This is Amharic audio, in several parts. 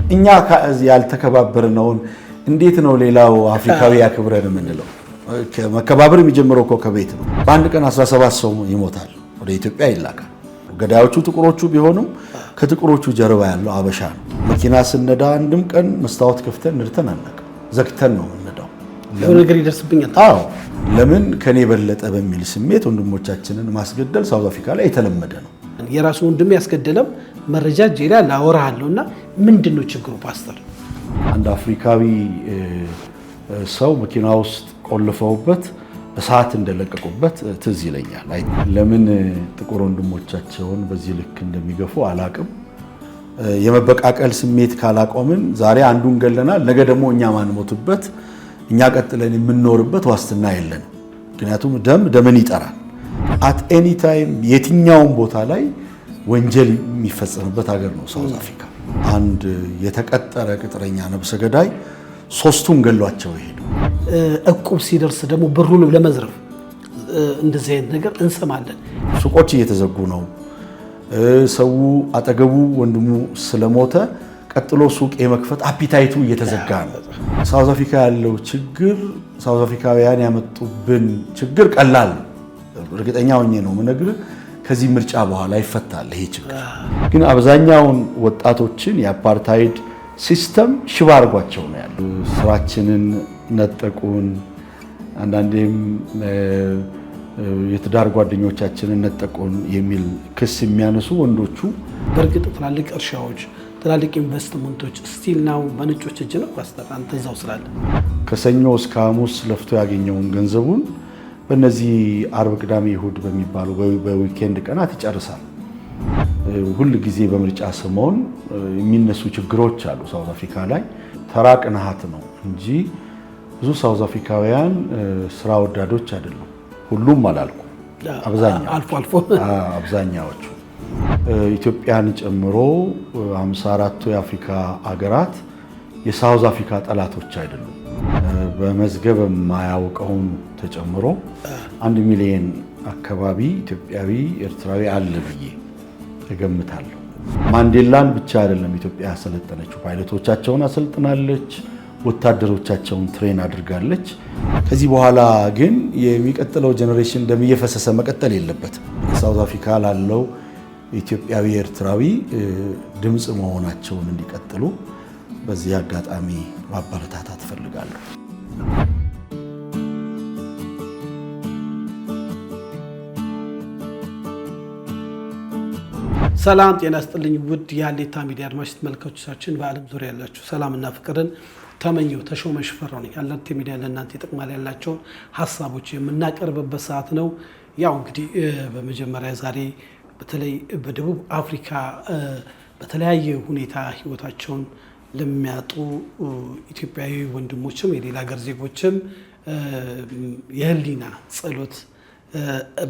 እኛ ያልተከባበርነውን እንዴት ነው ሌላው አፍሪካዊ ያክብረን የምንለው? መከባበር የሚጀምረው እኮ ከቤት ነው። በአንድ ቀን 17 ሰው ይሞታል፣ ወደ ኢትዮጵያ ይላካል። ገዳዮቹ ጥቁሮቹ ቢሆኑም ከጥቁሮቹ ጀርባ ያለው አበሻ ነው። መኪና ስነዳ አንድም ቀን መስታወት ከፍተን ንርተን አናውቅም። ዘግተን ነው የምንነዳው። ነገር ይደርስብኛል። አዎ፣ ለምን ከኔ በለጠ በሚል ስሜት ወንድሞቻችንን ማስገደል ሳውዝ አፍሪካ ላይ የተለመደ ነው። የራሱ ወንድም ያስገደለም መረጃ ጄላ ላወራሃለሁና ምንድነው ችግሩ ፓስተር? አንድ አፍሪካዊ ሰው መኪና ውስጥ ቆልፈውበት እሳት እንደለቀቁበት ትዝ ይለኛል። ለምን ጥቁር ወንድሞቻቸውን በዚህ ልክ እንደሚገፉ አላቅም። የመበቃቀል ስሜት ካላቆምን ዛሬ አንዱን ገለናል፣ ነገ ደግሞ እኛ ማንሞትበት እኛ ቀጥለን የምንኖርበት ዋስትና የለንም። ምክንያቱም ደምን ይጠራል። አት ኤኒ ታይም የትኛውም ቦታ ላይ ወንጀል የሚፈጸምበት ሀገር ነው ሳውዝ አፍሪካ። አንድ የተቀጠረ ቅጥረኛ ነብሰ ገዳይ 3ቱን ገሏቸው ይሄዱ። እቁብ ሲደርስ ደግሞ ብሩን ለመዝረፍ እንደዚህ አይነት ነገር እንሰማለን። ሱቆች እየተዘጉ ነው። ሰው አጠገቡ ወንድሙ ስለሞተ ቀጥሎ ሱቅ የመክፈት አፒታይቱ እየተዘጋ ነው። ሳውዝ አፍሪካ ያለው ችግር ሳውዝ አፍሪካውያን ያመጡብን ችግር ቀላል ነው። እርግጠኛ ሆኜ ነው የምነግርህ፣ ከዚህ ምርጫ በኋላ ይፈታል ይሄ ችግር። ግን አብዛኛውን ወጣቶችን የአፓርታይድ ሲስተም ሽባ አድርጓቸው ነው ያሉ። ስራችንን ነጠቁን፣ አንዳንዴም የትዳር ጓደኞቻችንን ነጠቁን የሚል ክስ የሚያነሱ ወንዶቹ። በእርግጥ ትላልቅ እርሻዎች፣ ትላልቅ ኢንቨስትመንቶች ስቲል ናው በነጮች እጅ ነው። አንተ እዛው ስላለ ከሰኞ እስከ ሐሙስ ለፍቶ ያገኘውን ገንዘቡን በእነዚህ አርብ፣ ቅዳሜ፣ እሁድ በሚባሉ በዊኬንድ ቀናት ይጨርሳል። ሁል ጊዜ በምርጫ ሰሞን የሚነሱ ችግሮች አሉ ሳውዝ አፍሪካ ላይ። ተራ ቅንሃት ነው እንጂ ብዙ ሳውዝ አፍሪካውያን ስራ ወዳዶች አይደሉም። ሁሉም አላልኩ፣ አብዛኛዎቹ ኢትዮጵያን ጨምሮ 54ቱ የአፍሪካ ሀገራት የሳውዝ አፍሪካ ጠላቶች አይደሉም። በመዝገብ የማያውቀውን ተጨምሮ 1 ሚሊዮን አካባቢ ኢትዮጵያዊ ኤርትራዊ አለ ብዬ እገምታለሁ። ማንዴላን ብቻ አይደለም ኢትዮጵያ ያሰለጠነችው፣ ፓይለቶቻቸውን አሰልጥናለች፣ ወታደሮቻቸውን ትሬን አድርጋለች። ከዚህ በኋላ ግን የሚቀጥለው ጄኔሬሽን ደም እየፈሰሰ መቀጠል የለበትም። ሳውዝ አፍሪካ ላለው ኢትዮጵያዊ ኤርትራዊ ድምፅ መሆናቸውን እንዲቀጥሉ በዚህ አጋጣሚ ማበረታታት እፈልጋለሁ። ሰላም ጤና ይስጥልኝ ውድ የሀሌታ ሚዲያ አድማጭ ተመልካቾቻችን፣ በዓለም ዙሪያ ያላችሁ ሰላምና ፍቅርን ተመኘው ተሾመ ሽፈራው ነኝ። ሀሌታ ሚዲያ ለእናንተ ይጠቅማል ያላቸውን ሀሳቦች የምናቀርብበት ሰዓት ነው። ያው እንግዲህ በመጀመሪያ ዛሬ በተለይ በደቡብ አፍሪካ በተለያየ ሁኔታ ህይወታቸውን ለሚያጡ ኢትዮጵያዊ ወንድሞችም የሌላ ሀገር ዜጎችም የህሊና ጸሎት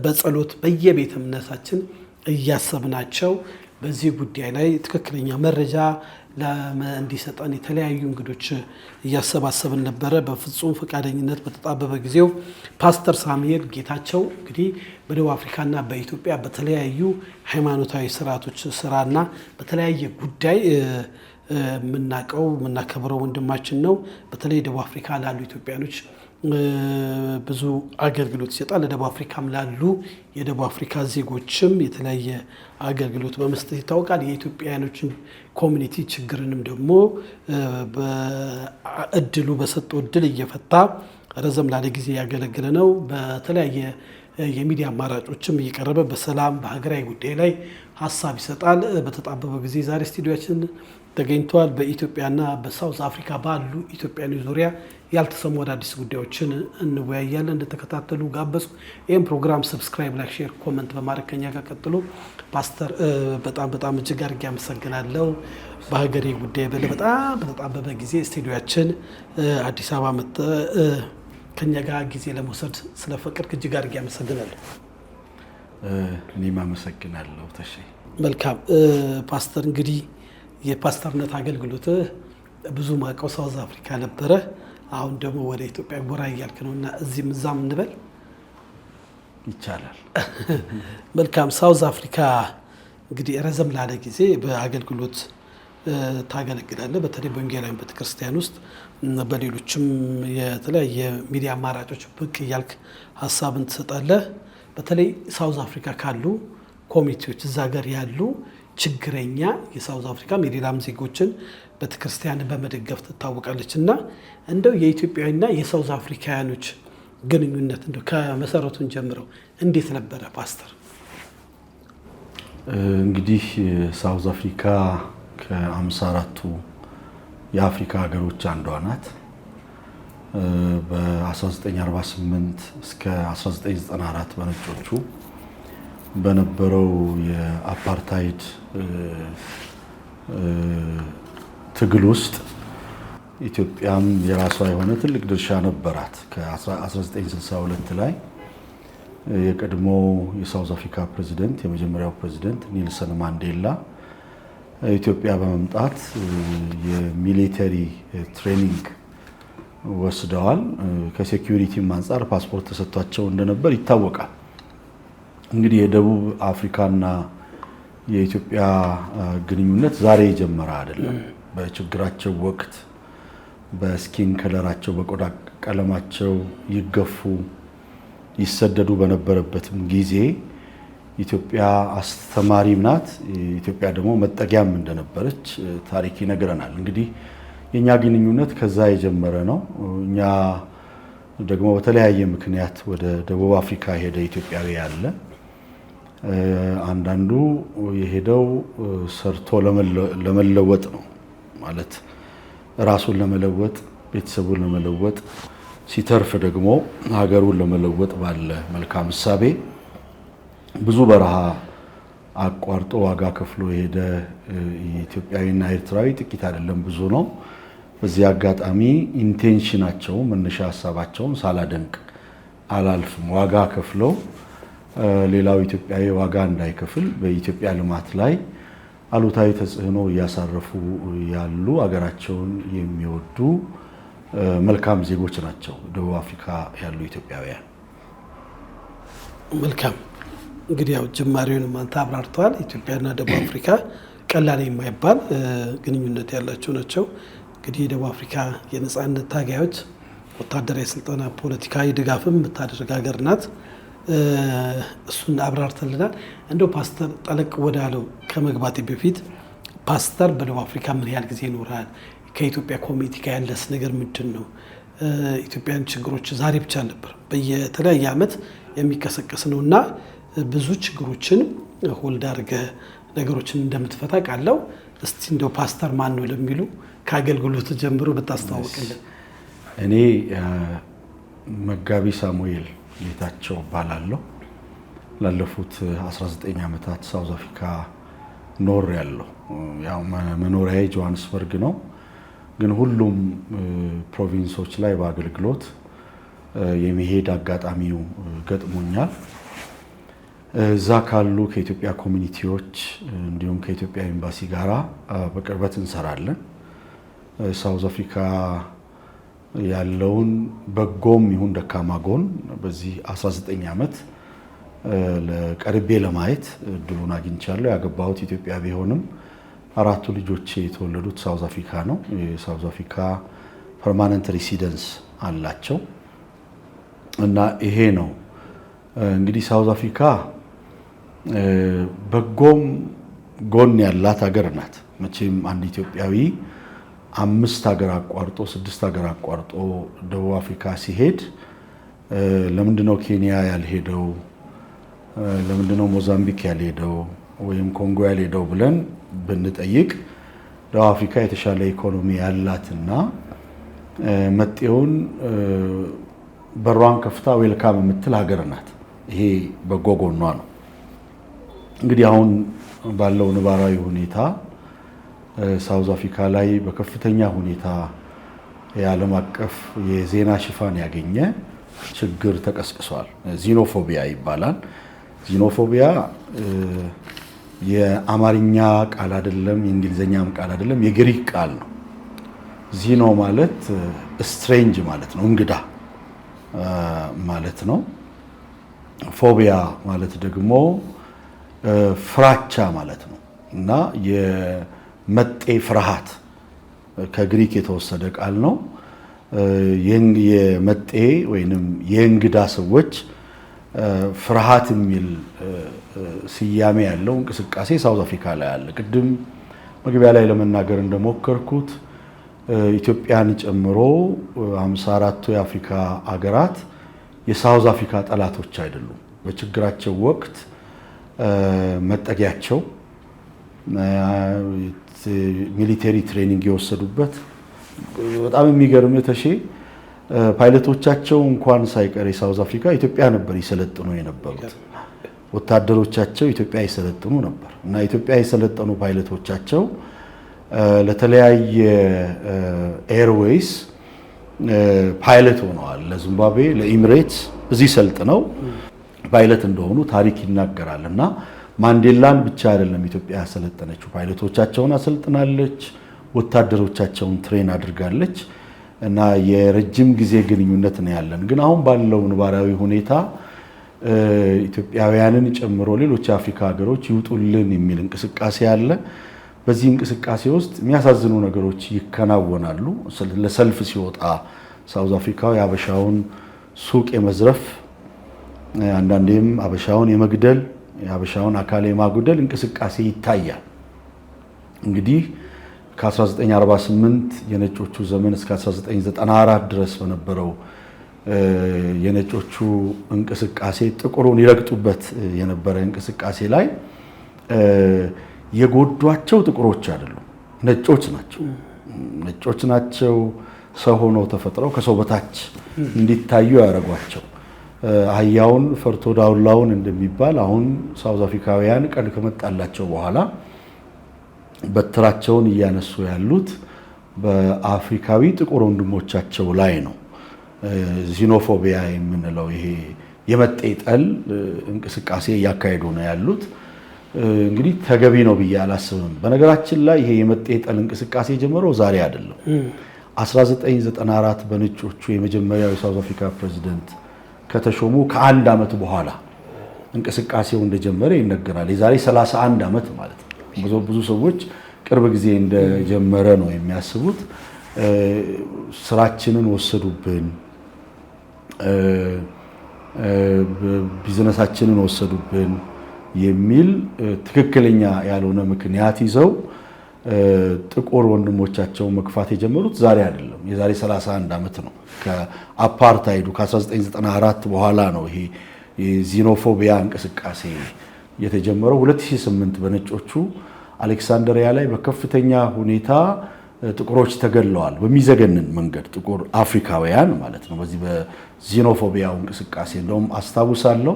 በጸሎት በየቤተ እምነታችን እያሰብናቸው በዚህ ጉዳይ ላይ ትክክለኛ መረጃ እንዲሰጠን የተለያዩ እንግዶች እያሰባሰብን ነበረ። በፍጹም ፈቃደኝነት በተጣበበ ጊዜው ፓስተር ሳሙኤል ጌታቸው እንግዲህ በደቡብ አፍሪካና በኢትዮጵያ በተለያዩ ሃይማኖታዊ ስርዓቶች ስራና በተለያየ ጉዳይ የምናውቀው የምናከብረው ወንድማችን ነው። በተለይ ደቡብ አፍሪካ ላሉ ኢትዮጵያኖች ብዙ አገልግሎት ይሰጣል። ለደቡብ አፍሪካም ላሉ የደቡብ አፍሪካ ዜጎችም የተለያየ አገልግሎት በመስጠት ይታወቃል። የኢትዮጵያውያኖችን ኮሚኒቲ ችግርንም ደግሞ በእድሉ በሰጠው እድል እየፈታ ረዘም ላለ ጊዜ ያገለገለ ነው። በተለያየ የሚዲያ አማራጮችም እየቀረበ በሰላም በሀገራዊ ጉዳይ ላይ ሀሳብ ይሰጣል። በተጣበበ ጊዜ ዛሬ ስቱዲዮችን ተገኝቷል። በኢትዮጵያና በሳውዝ አፍሪካ ባሉ ኢትዮጵያኖች ዙሪያ ያልተሰሙ አዳዲስ ጉዳዮችን እንወያያለን። እንደተከታተሉ ጋበዝኩ። ይህም ፕሮግራም ሰብስክራይብ፣ ላይክ፣ ሼር፣ ኮመንት በማድረግ ከኛ ጋር ቀጥሎ። ፓስተር በጣም እጅግ አድርጌ አመሰግናለሁ። በሀገሬ ጉዳይ በጣም በተጣበበ ጊዜ ስቱዲዮችን አዲስ አበባ መጥተህ ከኛ ጋር ጊዜ ለመውሰድ ስለፈቀድክ እጅግ አድርጌ አመሰግናለሁ። እኔም አመሰግናለሁ ተሼ። መልካም ፓስተር፣ እንግዲህ የፓስተርነት አገልግሎትህ ብዙ ማውቀው ሳውዝ አፍሪካ ነበረ። አሁን ደግሞ ወደ ኢትዮጵያ ጎራ እያልክ ነውና እዚህም እዛም እንበል ይቻላል። መልካም። ሳውዝ አፍሪካ እንግዲህ ረዘም ላለ ጊዜ በአገልግሎት ታገለግላለህ። በተለይ በወንጌላውያን ቤተክርስቲያን ውስጥ በሌሎችም የተለያየ ሚዲያ አማራጮች ብቅ እያልክ ሀሳብን ትሰጣለህ። በተለይ ሳውዝ አፍሪካ ካሉ ኮሚቴዎች እዛ ሀገር ያሉ ችግረኛ የሳውዝ አፍሪካም የሌላም ዜጎችን ቤተክርስቲያንን በመደገፍ ትታወቃለች። እና እንደው የኢትዮጵያዊና የሳውዝ አፍሪካውያኖች ግንኙነት እንደው ከመሰረቱን ጀምረው እንዴት ነበረ ፓስተር? እንግዲህ ሳውዝ አፍሪካ ከ54ቱ የአፍሪካ ሀገሮች አንዷ ናት። በ1948 እስከ 1994 በነጮቹ በነበረው የአፓርታይድ ትግል ውስጥ ኢትዮጵያም የራሷ የሆነ ትልቅ ድርሻ ነበራት። ከ1962 ላይ የቀድሞ የሳውዝ አፍሪካ ፕሬዚደንት የመጀመሪያው ፕሬዚደንት ኔልሰን ማንዴላ ኢትዮጵያ በመምጣት የሚሊተሪ ትሬኒንግ ወስደዋል። ከሴኩሪቲም አንጻር ፓስፖርት ተሰጥቷቸው እንደነበር ይታወቃል። እንግዲህ የደቡብ አፍሪካና የኢትዮጵያ ግንኙነት ዛሬ የጀመረ አይደለም። በችግራቸው ወቅት በስኪን ከለራቸው በቆዳ ቀለማቸው ይገፉ ይሰደዱ በነበረበትም ጊዜ ኢትዮጵያ አስተማሪም ናት። ኢትዮጵያ ደግሞ መጠጊያም እንደነበረች ታሪክ ይነግረናል። እንግዲህ የኛ ግንኙነት ከዛ የጀመረ ነው። እኛ ደግሞ በተለያየ ምክንያት ወደ ደቡብ አፍሪካ ሄደ ኢትዮጵያዊ ያለ አንዳንዱ የሄደው ሰርቶ ለመለወጥ ነው ማለት ራሱን ለመለወጥ ቤተሰቡን ለመለወጥ ሲተርፍ ደግሞ ሀገሩን ለመለወጥ ባለ መልካም እሳቤ ብዙ በረሃ አቋርጦ ዋጋ ከፍሎ የሄደ ኢትዮጵያዊና ኤርትራዊ ጥቂት አይደለም፣ ብዙ ነው። በዚህ አጋጣሚ ኢንቴንሽናቸው መነሻ ሀሳባቸውን ሳላደንቅ አላልፍም። ዋጋ ከፍለው ሌላው ኢትዮጵያዊ ዋጋ እንዳይከፍል በኢትዮጵያ ልማት ላይ አሉታዊ ተጽዕኖ እያሳረፉ ያሉ አገራቸውን የሚወዱ መልካም ዜጎች ናቸው ደቡብ አፍሪካ ያሉ ኢትዮጵያውያን። መልካም እንግዲህ ያው ጅማሬውን አንተ አብራርተዋል። ኢትዮጵያና ደቡብ አፍሪካ ቀላል የማይባል ግንኙነት ያላቸው ናቸው። እንግዲህ የደቡብ አፍሪካ የነጻነት ታጋዮች ወታደራዊ ስልጠና፣ ፖለቲካዊ ድጋፍም የምታደርግ ሀገር ናት። እሱን አብራርተልናል። እንደው ፓስተር ጠለቅ ወዳለው ከመግባቴ በፊት ፓስተር በደቡብ አፍሪካ ምን ያህል ጊዜ ይኖራል? ከኢትዮጵያ ኮሚኒቲ ጋር ያለስ ነገር ምንድን ነው? ኢትዮጵያን ችግሮች ዛሬ ብቻ ነበር በየተለያየ ዓመት የሚቀሰቀስ ነው እና ብዙ ችግሮችን ሆልድ አድርገህ ነገሮችን እንደምትፈታ ቃለው። እስቲ እንደው ፓስተር ማን ነው ለሚሉ ከአገልግሎት ጀምሮ ብታስተዋውቅልን። እኔ መጋቢ ሳሙኤል ጌታቸው እባላለሁ። ላለፉት 19 ዓመታት ሳውዝ አፍሪካ ኖር ያለው ያው መኖሪያዬ ጆሃንስበርግ ነው፣ ግን ሁሉም ፕሮቪንሶች ላይ በአገልግሎት የመሄድ አጋጣሚው ገጥሞኛል። እዛ ካሉ ከኢትዮጵያ ኮሚኒቲዎች እንዲሁም ከኢትዮጵያ ኤምባሲ ጋራ በቅርበት እንሰራለን። ሳውዝ አፍሪካ ያለውን በጎም ይሁን ደካማ ጎን በዚህ 19 ዓመት ለቀርቤ ለማየት እድሉን አግኝቻለሁ። ያገባሁት ኢትዮጵያ ቢሆንም 4ቱ ልጆቼ የተወለዱት ሳውዝ አፍሪካ ነው። የሳውዝ አፍሪካ ፐርማነንት ሬሲደንስ አላቸው እና ይሄ ነው እንግዲህ ሳውዝ አፍሪካ በጎም ጎን ያላት ሀገር ናት። መቼም አንድ ኢትዮጵያዊ 5 ሀገር አቋርጦ 6 ሀገር አቋርጦ ደቡብ አፍሪካ ሲሄድ ለምንድነው ኬንያ ያልሄደው? ለምንድነው ሞዛምቢክ ያልሄደው ወይም ኮንጎ ያልሄደው ብለን ብንጠይቅ ደቡብ አፍሪካ የተሻለ ኢኮኖሚ ያላትና መጤውን በሯን ከፍታ ዌልካም የምትል ሀገር ናት። ይሄ በጎ ጎኗ ነው። እንግዲህ አሁን ባለው ነባራዊ ሁኔታ ሳውዝ አፍሪካ ላይ በከፍተኛ ሁኔታ የዓለም አቀፍ የዜና ሽፋን ያገኘ ችግር ተቀስቅሷል። ዚኖፎቢያ ይባላል። ዚኖፎቢያ የአማርኛ ቃል አይደለም፣ የእንግሊዝኛም ቃል አይደለም፣ የግሪክ ቃል ነው። ዚኖ ማለት ስትሬንጅ ማለት ነው፣ እንግዳ ማለት ነው። ፎቢያ ማለት ደግሞ ፍራቻ ማለት ነው እና መጤ ፍርሃት ከግሪክ የተወሰደ ቃል ነው። የመጤ ወይንም የእንግዳ ሰዎች ፍርሃት የሚል ስያሜ ያለው እንቅስቃሴ ሳውዝ አፍሪካ ላይ አለ። ቅድም መግቢያ ላይ ለመናገር እንደሞከርኩት ኢትዮጵያን ጨምሮ 54ቱ የአፍሪካ ሀገራት የሳውዝ አፍሪካ ጠላቶች አይደሉም። በችግራቸው ወቅት መጠጊያቸው፣ ሚሊተሪ ትሬኒንግ የወሰዱበት በጣም የሚገርም ተሼ ፓይለቶቻቸው እንኳን ሳይቀር የሳውዝ አፍሪካ ኢትዮጵያ ነበር ይሰለጥኑ የነበሩት። ወታደሮቻቸው ኢትዮጵያ ይሰለጥኑ ነበር እና ኢትዮጵያ የሰለጠኑ ፓይለቶቻቸው ለተለያየ ኤርዌይስ ፓይለት ሆነዋል። ለዚምባብዌ፣ ለኢሚሬትስ እዚህ ሰልጥነው ፓይለት እንደሆኑ ታሪክ ይናገራል። እና ማንዴላን ብቻ አይደለም ኢትዮጵያ ያሰለጠነችው፣ ፓይለቶቻቸውን አሰልጥናለች፣ ወታደሮቻቸውን ትሬን አድርጋለች እና የረጅም ጊዜ ግንኙነት ነው ያለን። ግን አሁን ባለው ነባራዊ ሁኔታ ኢትዮጵያውያንን ጨምሮ ሌሎች የአፍሪካ ሀገሮች ይውጡልን የሚል እንቅስቃሴ አለ። በዚህ እንቅስቃሴ ውስጥ የሚያሳዝኑ ነገሮች ይከናወናሉ። ለሰልፍ ሲወጣ ሳውዝ አፍሪካው የአበሻውን ሱቅ የመዝረፍ አንዳንዴም አበሻውን የመግደል የአበሻውን አካል የማጉደል እንቅስቃሴ ይታያል። እንግዲህ ከ1948 የነጮቹ ዘመን እስከ 1994 ድረስ በነበረው የነጮቹ እንቅስቃሴ ጥቁሩን ይረግጡበት የነበረ እንቅስቃሴ ላይ የጎዷቸው ጥቁሮች አይደሉም፣ ነጮች ናቸው። ነጮች ናቸው ሰው ሆነው ተፈጥረው ከሰው በታች እንዲታዩ ያደረጓቸው። አህያውን ፈርቶ ዳውላውን እንደሚባል አሁን ሳውዝ አፍሪካውያን ቀን ከመጣላቸው በኋላ በትራቸውን እያነሱ ያሉት በአፍሪካዊ ጥቁር ወንድሞቻቸው ላይ ነው። ዚኖፎቢያ የምንለው ይሄ የመጤጠል እንቅስቃሴ እያካሄዱ ነው ያሉት። እንግዲህ ተገቢ ነው ብዬ አላስብም። በነገራችን ላይ ይሄ የመጤጠል እንቅስቃሴ የጀመረው ዛሬ አይደለም። 1994 በነጮቹ የመጀመሪያው የሳውዝ አፍሪካ ፕሬዚደንት ከተሾሙ ከአንድ ዓመት በኋላ እንቅስቃሴው እንደጀመረ ይነገራል። የዛሬ 31 ዓመት ማለት ነው። ብዙ ሰዎች ቅርብ ጊዜ እንደጀመረ ነው የሚያስቡት። ስራችንን ወሰዱብን፣ ቢዝነሳችንን ወሰዱብን የሚል ትክክለኛ ያልሆነ ምክንያት ይዘው ጥቁር ወንድሞቻቸው መግፋት የጀመሩት ዛሬ አይደለም፣ የዛሬ 31 ዓመት ነው። ከአፓርታይዱ ከ1994 በኋላ ነው ይሄ የዚኖፎቢያ እንቅስቃሴ የተጀመረው። 2008 በነጮቹ አሌክሳንድሪያ ላይ በከፍተኛ ሁኔታ ጥቁሮች ተገድለዋል፣ በሚዘገንን መንገድ ጥቁር አፍሪካውያን ማለት ነው። በዚህ በዚኖፎቢያው እንቅስቃሴ እንደውም አስታውሳለሁ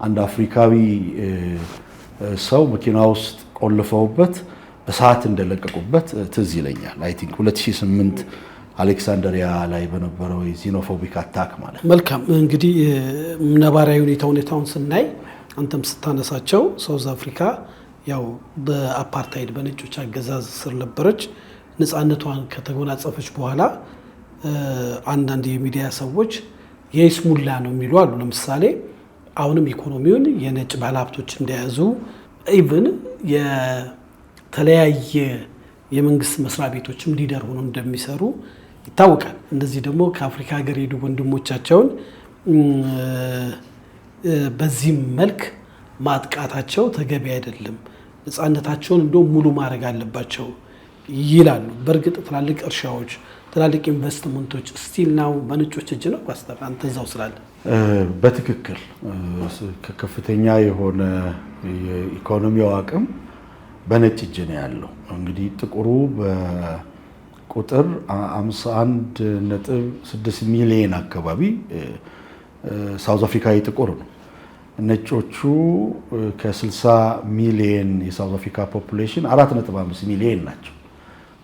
አንድ አፍሪካዊ ሰው መኪና ውስጥ ቆልፈውበት እሳት እንደለቀቁበት ትዝ ይለኛል። አይ ቲንክ 2008 አሌክሳንድሪያ ላይ በነበረው የዚኖፎቢክ አታክ ማለት። መልካም እንግዲህ ነባራዊ ሁኔታውን ስናይ አንተም ስታነሳቸው ሳውዝ አፍሪካ ያው በአፓርታይድ በነጮች አገዛዝ ስር ነበረች። ነፃነቷን ከተጎናጸፈች በኋላ አንዳንድ የሚዲያ ሰዎች የይስሙላ ነው የሚሉ አሉ። ለምሳሌ አሁንም ኢኮኖሚውን የነጭ ባለሀብቶች እንደያዙ ኢቭን የተለያየ የመንግስት መስሪያ ቤቶችም ሊደር ሆነው እንደሚሰሩ ይታወቃል። እንደዚህ ደግሞ ከአፍሪካ ሀገር ሄዱ ወንድሞቻቸውን በዚህ መልክ ማጥቃታቸው ተገቢ አይደለም፣ ነፃነታቸውን እንደው ሙሉ ማድረግ አለባቸው ይላሉ። በእርግጥ ትላልቅ እርሻዎች፣ ትላልቅ ኢንቨስትመንቶች ስቲል ናው በነጮች እጅ ነው። ፓስተር አንተ እዛው ስላለ በትክክል ከፍተኛ የሆነ የኢኮኖሚው አቅም በነጭ እጅ ነው ያለው። እንግዲህ ጥቁሩ በቁጥር 51.6 ሚሊዮን አካባቢ ሳውዝ አፍሪካዊ ጥቁር ነው። ነጮቹ ከ60 ሚሊዮን የሳውዝ አፍሪካ ፖፑሌሽን 4.5 ሚሊዮን ናቸው።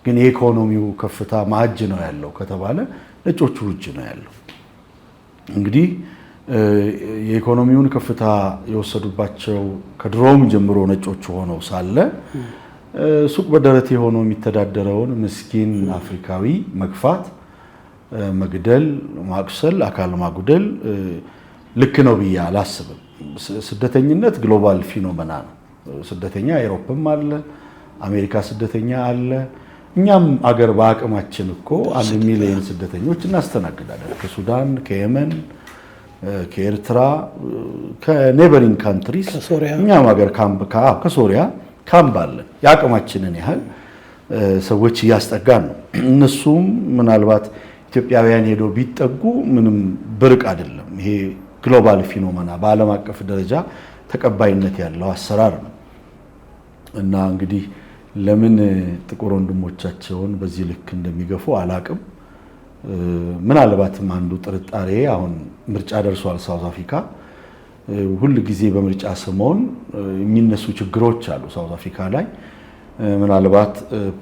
ግን የኢኮኖሚው ከፍታ ማእጅ ነው ያለው ከተባለ ነጮቹ እጅ ነው ያለው። እንግዲህ የኢኮኖሚውን ከፍታ የወሰዱባቸው ከድሮም ጀምሮ ነጮቹ ሆነው ሳለ ሱቅ በደረቴ ሆኖ የሚተዳደረውን ምስኪን አፍሪካዊ መግፋት፣ መግደል፣ ማቁሰል፣ አካል ማጉደል ልክ ነው ብዬ አላስብም። ስደተኝነት ግሎባል ፊኖሜና ነው። ስደተኛ አውሮፓም አለ፣ አሜሪካ ስደተኛ አለ። እኛም አገር በአቅማችን እኮ 1 ሚሊዮን ስደተኞች እናስተናግዳለን። ከሱዳን፣ ከየመን፣ ከኤርትራ፣ ከኔበሪንግ ካንትሪስ እኛም ሀገር ከሶሪያ ካምፕ አለን። የአቅማችንን ያህል ሰዎች እያስጠጋን ነው። እነሱም ምናልባት ኢትዮጵያውያን ሄደው ቢጠጉ ምንም ብርቅ አይደለም። ይሄ ግሎባል ፊኖሜና በዓለም አቀፍ ደረጃ ተቀባይነት ያለው አሰራር ነው እና እንግዲህ ለምን ጥቁር ወንድሞቻቸውን በዚህ ልክ እንደሚገፉ አላቅም። ምናልባትም አንዱ ጥርጣሬ አሁን ምርጫ ደርሷል ሳውዝ አፍሪካ። ሁል ጊዜ በምርጫ ሰሞን የሚነሱ ችግሮች አሉ ሳውዝ አፍሪካ ላይ። ምናልባት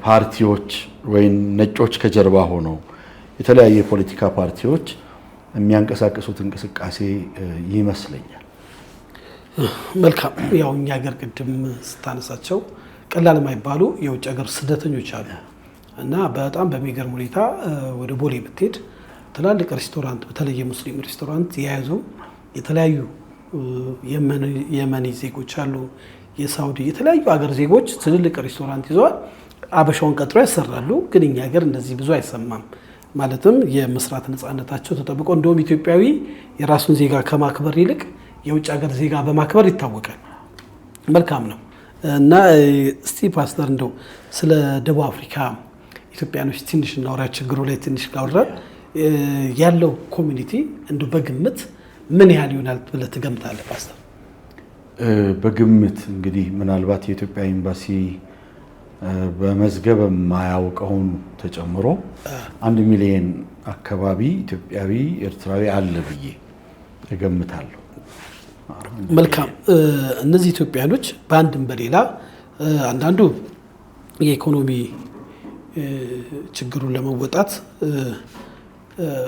ፓርቲዎች ወይም ነጮች ከጀርባ ሆነው የተለያየ የፖለቲካ ፓርቲዎች የሚያንቀሳቅሱት እንቅስቃሴ ይመስለኛል። መልካም። ያው እኛ ሀገር ቅድም ስታነሳቸው ቀላል የማይባሉ የውጭ ሀገር ስደተኞች አሉ እና በጣም በሚገርም ሁኔታ ወደ ቦሌ ብትሄድ ትላልቅ ሬስቶራንት፣ በተለይ የሙስሊም ሬስቶራንት የያዙ የተለያዩ የመኒ ዜጎች አሉ፣ የሳውዲ የተለያዩ ሀገር ዜጎች ትልልቅ ሬስቶራንት ይዘዋል። አበሻውን ቀጥሮ ያሰራሉ። ግን እኛ ሀገር እንደዚህ ብዙ አይሰማም። ማለትም የመስራት ነፃነታቸው ተጠብቆ እንደውም ኢትዮጵያዊ የራሱን ዜጋ ከማክበር ይልቅ የውጭ ሀገር ዜጋ በማክበር ይታወቃል። መልካም ነው እና እስቲ ፓስተር እንደው ስለ ደቡብ አፍሪካ ኢትዮጵያኖች ትንሽ እናውራ። ችግሩ ላይ ትንሽ ካወራን ያለው ኮሚኒቲ እንደው በግምት ምን ያህል ይሆናል ብለህ ትገምታለህ ፓስተር? በግምት እንግዲህ ምናልባት የኢትዮጵያ ኤምባሲ በመዝገብ የማያውቀውን ተጨምሮ 1 ሚሊዮን አካባቢ ኢትዮጵያዊ ኤርትራዊ አለ ብዬ እገምታለሁ። መልካም። እነዚህ ኢትዮጵያኖች በአንድም በሌላ አንዳንዱ የኢኮኖሚ ችግሩን ለመወጣት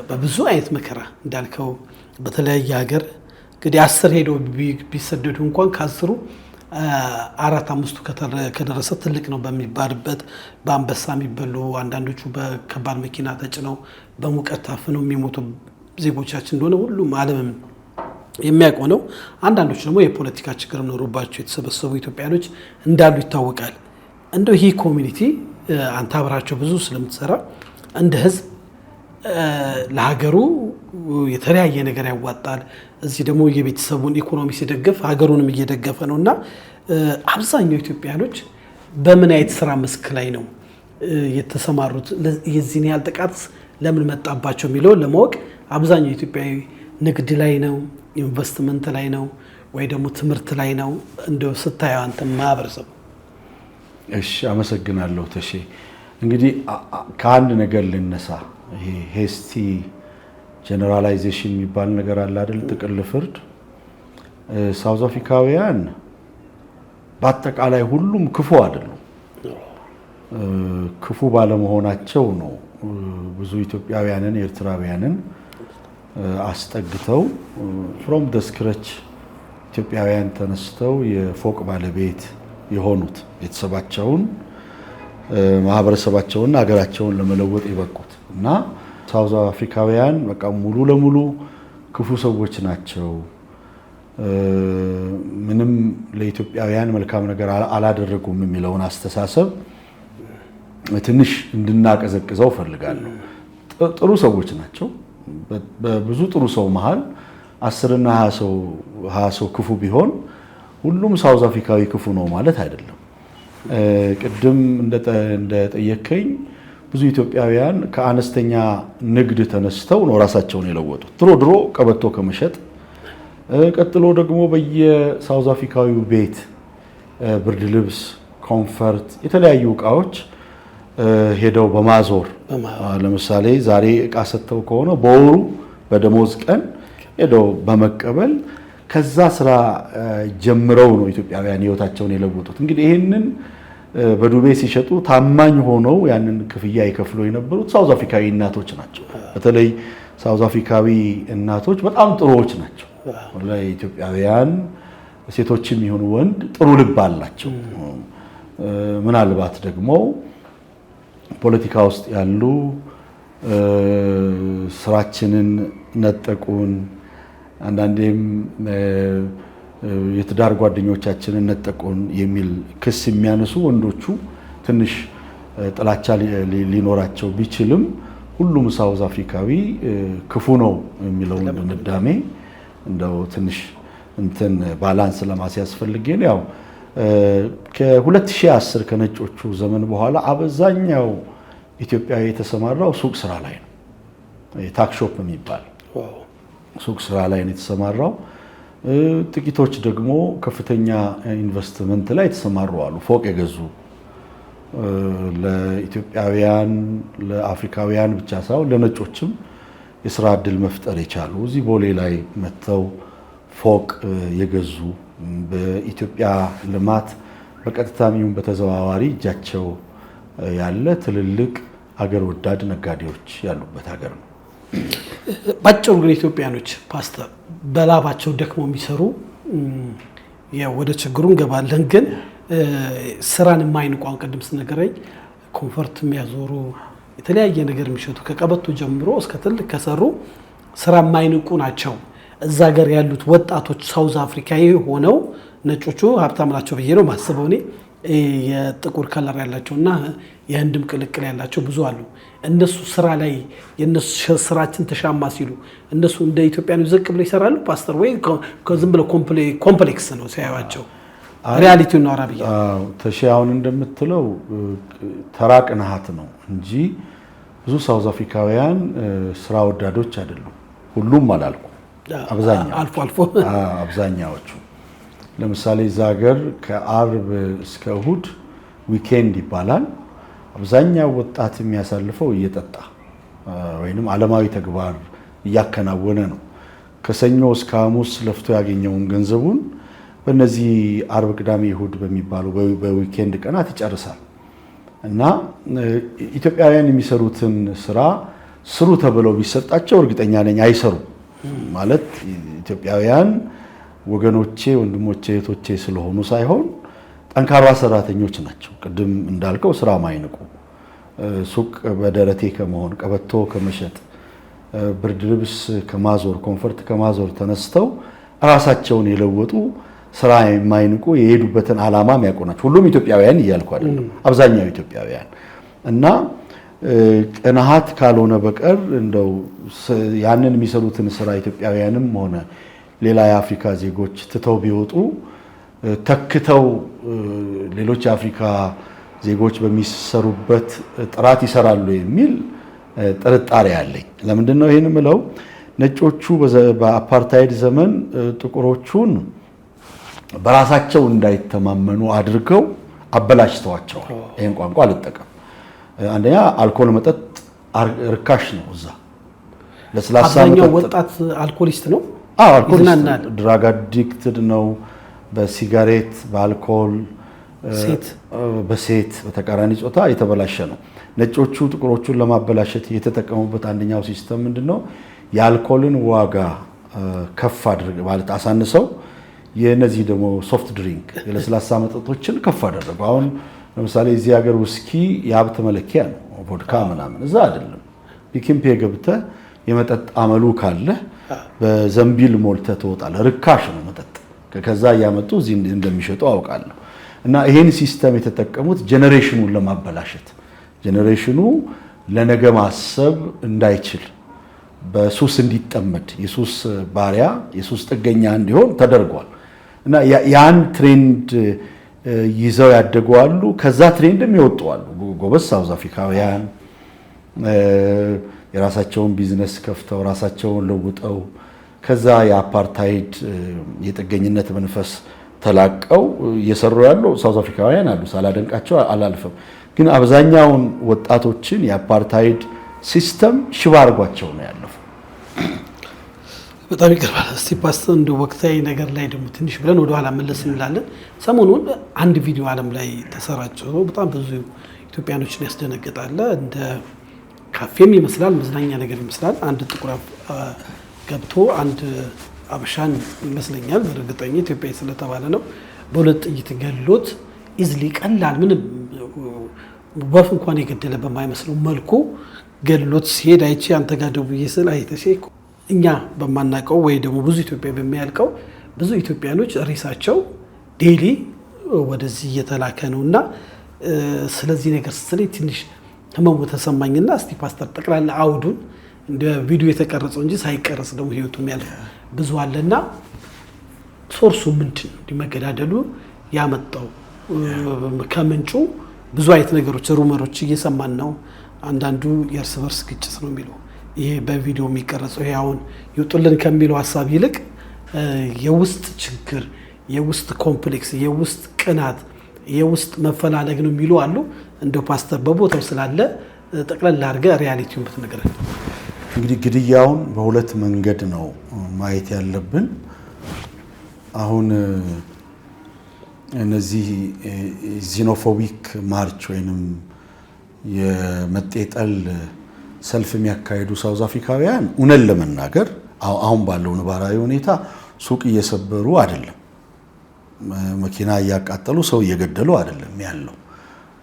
በብዙ አይነት መከራ እንዳልከው በተለያየ ሀገር እንግዲህ 10 ሄደው ቢሰደዱ እንኳን ከ10ሩ 4-5ቱ ከደረሰ ትልቅ ነው በሚባልበት በአንበሳ የሚበሉ አንዳንዶቹ በከባድ መኪና ተጭነው በሙቀት ታፍነው የሚሞቱ ዜጎቻችን እንደሆነ ሁሉም ዓለም የሚያውቀው ነው። አንዳንዶች ደግሞ የፖለቲካ ችግር ኖሮባቸው የተሰበሰቡ ኢትዮጵያኖች እንዳሉ ይታወቃል። እንደው ይህ ኮሚኒቲ አንተ አብራቸው ብዙ ስለምትሰራ እንደ ህዝብ ለሀገሩ የተለያየ ነገር ያዋጣል። እዚህ ደግሞ የቤተሰቡን ኢኮኖሚ ሲደግፍ ሀገሩንም እየደገፈ ነው እና አብዛኛው ኢትዮጵያኖች በምን አይነት ስራ መስክ ላይ ነው የተሰማሩት? የዚህን ያህል ጥቃት ለምን መጣባቸው የሚለውን ለማወቅ አብዛኛው ኢትዮጵያዊ ንግድ ላይ ነው፣ ኢንቨስትመንት ላይ ነው ወይ ደግሞ ትምህርት ላይ ነው? እንደው ስታየው አንተ ማህበረሰቡ። እሺ፣ አመሰግናለሁ ተሼ። እንግዲህ ከአንድ ነገር ልነሳ። ይሄ ሄስቲ ጀነራላይዜሽን የሚባል ነገር አለ አይደል? ጥቅል ፍርድ። ሳውዝ አፍሪካውያን በአጠቃላይ ሁሉም ክፉ አይደሉም። ክፉ ባለመሆናቸው ነው ብዙ ኢትዮጵያውያንን ኤርትራውያንን አስጠግተው ፍሮም ደስክረች ኢትዮጵያውያን ተነስተው የፎቅ ባለቤት የሆኑት ቤተሰባቸውን፣ ማህበረሰባቸውንና ሀገራቸውን ለመለወጥ የበቁት እና ሳውዝ አፍሪካውያን በቃ ሙሉ ለሙሉ ክፉ ሰዎች ናቸው፣ ምንም ለኢትዮጵያውያን መልካም ነገር አላደረጉም የሚለውን አስተሳሰብ ትንሽ እንድናቀዘቅዘው ፈልጋለሁ። ጥሩ ሰዎች ናቸው። በብዙ ጥሩ ሰው መሃል 10 እና 20 ሰው ክፉ ቢሆን ሁሉም ሳውዝ አፍሪካዊ ክፉ ነው ማለት አይደለም። ቅድም እንደጠየከኝ ብዙ ኢትዮጵያውያን ከአነስተኛ ንግድ ተነስተው ነው ራሳቸውን የለወጡት። ድሮ ቀበቶ ከመሸጥ ቀጥሎ ደግሞ በየሳውዝ አፍሪካዊው ቤት ብርድ ልብስ፣ ኮምፈርት፣ የተለያዩ እቃዎች ሄደው በማዞር ለምሳሌ ዛሬ እቃ ሰጥተው ከሆነ በወሩ በደሞዝ ቀን ሄደው በመቀበል ከዛ ስራ ጀምረው ነው ኢትዮጵያውያን ህይወታቸውን የለወጡት። እንግዲህ ይሄንን በዱቤ ሲሸጡ ታማኝ ሆነው ያንን ክፍያ ይከፍሉ የነበሩት ሳውዝ አፍሪካዊ እናቶች ናቸው። በተለይ ሳውዝ አፍሪካዊ እናቶች በጣም ጥሩዎች ናቸው። ወላሂ ኢትዮጵያውያን ሴቶችም ይሁን ወንድ ጥሩ ልብ አላቸው። ምናልባት ደግሞ ፖለቲካ ውስጥ ያሉ ስራችንን ነጠቁን፣ አንዳንዴም የትዳር ጓደኞቻችንን ነጠቁን የሚል ክስ የሚያነሱ ወንዶቹ ትንሽ ጥላቻ ሊኖራቸው ቢችልም ሁሉም ሳውዝ አፍሪካዊ ክፉ ነው የሚለው ድምዳሜ እንደው ትንሽ እንትን ባላንስ ለማስያዝ ፈልጌ ያው ከ2010 ከነጮቹ ዘመን በኋላ አብዛኛው ኢትዮጵያዊ የተሰማራው ሱቅ ስራ ላይ ነው። ታክሾፕ የሚባል ሱቅ ስራ ላይ ነው የተሰማራው። ጥቂቶች ደግሞ ከፍተኛ ኢንቨስትመንት ላይ የተሰማሩ አሉ። ፎቅ የገዙ ለኢትዮጵያውያን ለአፍሪካውያን ብቻ ሳይሆን ለነጮችም የስራ እድል መፍጠር የቻሉ እዚህ ቦሌ ላይ መጥተው ፎቅ የገዙ በኢትዮጵያ ልማት በቀጥታም ይሁን በተዘዋዋሪ እጃቸው ያለ ትልልቅ አገር ወዳድ ነጋዴዎች ያሉበት ሀገር ነው። ባጭሩ ግን ኢትዮጵያኖች ፓስተር በላባቸው ደክሞ የሚሰሩ ወደ ችግሩ እንገባለን። ግን ስራን የማይንቋን ቅድም ስነገረኝ ኮንፈርት የሚያዞሩ የተለያየ ነገር የሚሸጡ ከቀበቶ ጀምሮ እስከ ትልቅ ከሰሩ ስራ የማይንቁ ናቸው። እዛ ሀገር ያሉት ወጣቶች ሳውዝ አፍሪካዊ ሆነው ነጮቹ ሀብታም ናቸው ብዬ ነው ማስበው እኔ። የጥቁር ከለር ያላቸውና የህንድም ቅልቅል ያላቸው ብዙ አሉ። እነሱ ስራ ላይ የነሱ ስራችን ተሻማ ሲሉ እነሱ እንደ ኢትዮጵያኑ ዝቅ ብለው ይሰራሉ ፓስተር ወይ ዝም ብለው ኮምፕሌክስ ነው ሲያዩዋቸው? ሪያሊቲውን ነው አራቢያ ተሻውን እንደምትለው ተራ ቅንሃት ነው እንጂ ብዙ ሳውዝ አፍሪካውያን ስራ ወዳዶች አይደሉም። ሁሉም አላልኩ፣ አብዛኛው አብዛኛዎቹ ለምሳሌ እዛ ሀገር ከአርብ እስከ እሁድ ዊኬንድ ይባላል። አብዛኛው ወጣት የሚያሳልፈው እየጠጣ ወይንም ዓለማዊ ተግባር እያከናወነ ነው። ከሰኞ እስከ ሐሙስ ለፍቶ ያገኘውን ገንዘቡን በእነዚህ አርብ፣ ቅዳሜ፣ እሁድ በሚባሉ በዊኬንድ ቀናት ይጨርሳል እና ኢትዮጵያውያን የሚሰሩትን ስራ ስሩ ተብለው ቢሰጣቸው እርግጠኛ ነኝ አይሰሩም። ማለት ኢትዮጵያውያን ወገኖቼ፣ ወንድሞቼ፣ እህቶቼ ስለሆኑ ሳይሆን ጠንካራ ሰራተኞች ናቸው። ቅድም እንዳልከው ስራ ማይንቁ ሱቅ በደረቴ ከመሆን ቀበቶ ከመሸጥ ብርድ ልብስ ከማዞር ኮንፈርት ከማዞር ተነስተው ራሳቸውን የለወጡ ስራ የማይንቁ የሄዱበትን ዓላማ የሚያውቁ ናቸው። ሁሉም ኢትዮጵያውያን እያልኩ አይደለም፣ አብዛኛው ኢትዮጵያውያን እና ቅንሃት ካልሆነ በቀር እንደው ያንን የሚሰሩትን ስራ ኢትዮጵያውያንም ሆነ ሌላ የአፍሪካ ዜጎች ትተው ቢወጡ ተክተው ሌሎች የአፍሪካ ዜጎች በሚሰሩበት ጥራት ይሰራሉ የሚል ጥርጣሬ አለኝ። ለምንድን ነው ይሄን የምለው? ነጮቹ በአፓርታይድ ዘመን ጥቁሮቹን በራሳቸው እንዳይተማመኑ አድርገው አበላሽተዋቸዋል። ይሄን ቋንቋ አልጠቀም። አንደኛ አልኮል መጠጥ ርካሽ ነው። እዛ ለስላሳ መጠጥ ወጣት አልኮሊስት ነው። አልኮሊስት ድራግ አዲክትድ ነው። በሲጋሬት በአልኮል በሴት በተቃራኒ ጾታ የተበላሸ ነው። ነጮቹ ጥቁሮቹን ለማበላሸት የተጠቀሙበት አንደኛው ሲስተም ምንድነው? የአልኮልን ዋጋ ከፍ አድርገው ማለት አሳንሰው የነዚህ ደግሞ ሶፍት ድሪንክ የለስላሳ መጠጦችን ከፍ አደረጉ። አሁን ለምሳሌ እዚህ ሀገር ውስኪ የሀብት መለኪያ ነው፣ ቮድካ ምናምን። እዛ አይደለም። ቢኪምፔ ገብተህ የመጠጥ አመሉ ካለ በዘንቢል ሞልተህ ትወጣለህ። ርካሽ ነው መጠጥ። ከዛ እያመጡ እዚህ እንደሚሸጡ አውቃለሁ። እና ይሄን ሲስተም የተጠቀሙት ጄኔሬሽኑን ለማበላሸት፣ ጄኔሬሽኑ ለነገ ማሰብ እንዳይችል በሱስ እንዲጠመድ፣ የሱስ ባሪያ የሱስ ጥገኛ እንዲሆን ተደርጓል። እና ያን ትሬንድ ይዘው ያደጉ አሉ። ከዛ ትሬንድም ይወጡ አሉ። ጎበዝ ሳውዝ አፍሪካውያን የራሳቸውን ቢዝነስ ከፍተው ራሳቸውን ለውጠው ከዛ የአፓርታይድ የጥገኝነት መንፈስ ተላቀው እየሰሩ ያሉ ሳውዝ አፍሪካውያን አሉ። ሳላደንቃቸው አላልፍም። ግን አብዛኛውን ወጣቶችን የአፓርታይድ ሲስተም ሽባ አድርጓቸው ነው ያለፉ። በጣም ይገርማል። እስቲ ፓስተር እንደ ወቅታዊ ነገር ላይ ደግሞ ትንሽ ብለን ወደ ኋላ መለስ እንላለን። ሰሞኑን አንድ ቪዲዮ ዓለም ላይ ተሰራጭቶ በጣም ብዙ ኢትዮጵያኖችን ያስደነግጣል። እንደ ካፌም ይመስላል፣ መዝናኛ ነገር ይመስላል። አንድ ጥቁር ገብቶ አንድ አበሻን ይመስለኛል፣ በእርግጠኛ ኢትዮጵያዊ ስለተባለ ነው፣ በሁለት ጥይት ገሎት ኢዝሊ ቀላል ምንም ወፍ እንኳን የገደለ በማይመስለው መልኩ ገሎት ሲሄድ አይቼ አንተ ጋር ደውዬ ስል አይተሽ እኛ በማናውቀው ወይ ደግሞ ብዙ ኢትዮጵያ በሚያልቀው ብዙ ኢትዮጵያኖች ሬሳቸው ዴሊ ወደዚህ እየተላከ ነው እና ስለዚህ ነገር ስለይ ትንሽ ህመሙ ተሰማኝና እስቲ ፓስተር ጠቅላላ አውዱን እንደ ቪዲዮ የተቀረጸው እንጂ ሳይቀረጽ ደግሞ ህይወቱ የሚያልፍ ብዙ አለና ሶርሱ ምንድን ነው መገዳደሉ ያመጣው ከምንጩ ብዙ አይነት ነገሮች ሩመሮች እየሰማን ነው። አንዳንዱ የእርስ በርስ ግጭት ነው የሚለው ይሄ በቪዲዮ የሚቀረጸው ያውን ይውጡልን ከሚለው ሐሳብ ይልቅ የውስጥ ችግር፣ የውስጥ ኮምፕሌክስ፣ የውስጥ ቅናት፣ የውስጥ መፈላለግ ነው የሚሉ አሉ። እንደው ፓስተር በቦታው ስላለ ጠቅላላ አድርገህ ሪያሊቲውን ብትነግረን። እንግዲህ ግድያውን በሁለት መንገድ ነው ማየት ያለብን። አሁን እነዚህ ዚኖፎቢክ ማርች ወይንም የመጤጠል ሰልፍ የሚያካሂዱ ሳውዝ አፍሪካውያን እውነት ለመናገር አሁን ባለው ነባራዊ ሁኔታ ሱቅ እየሰበሩ አይደለም፣ መኪና እያቃጠሉ ሰው እየገደሉ አይደለም ያለው፣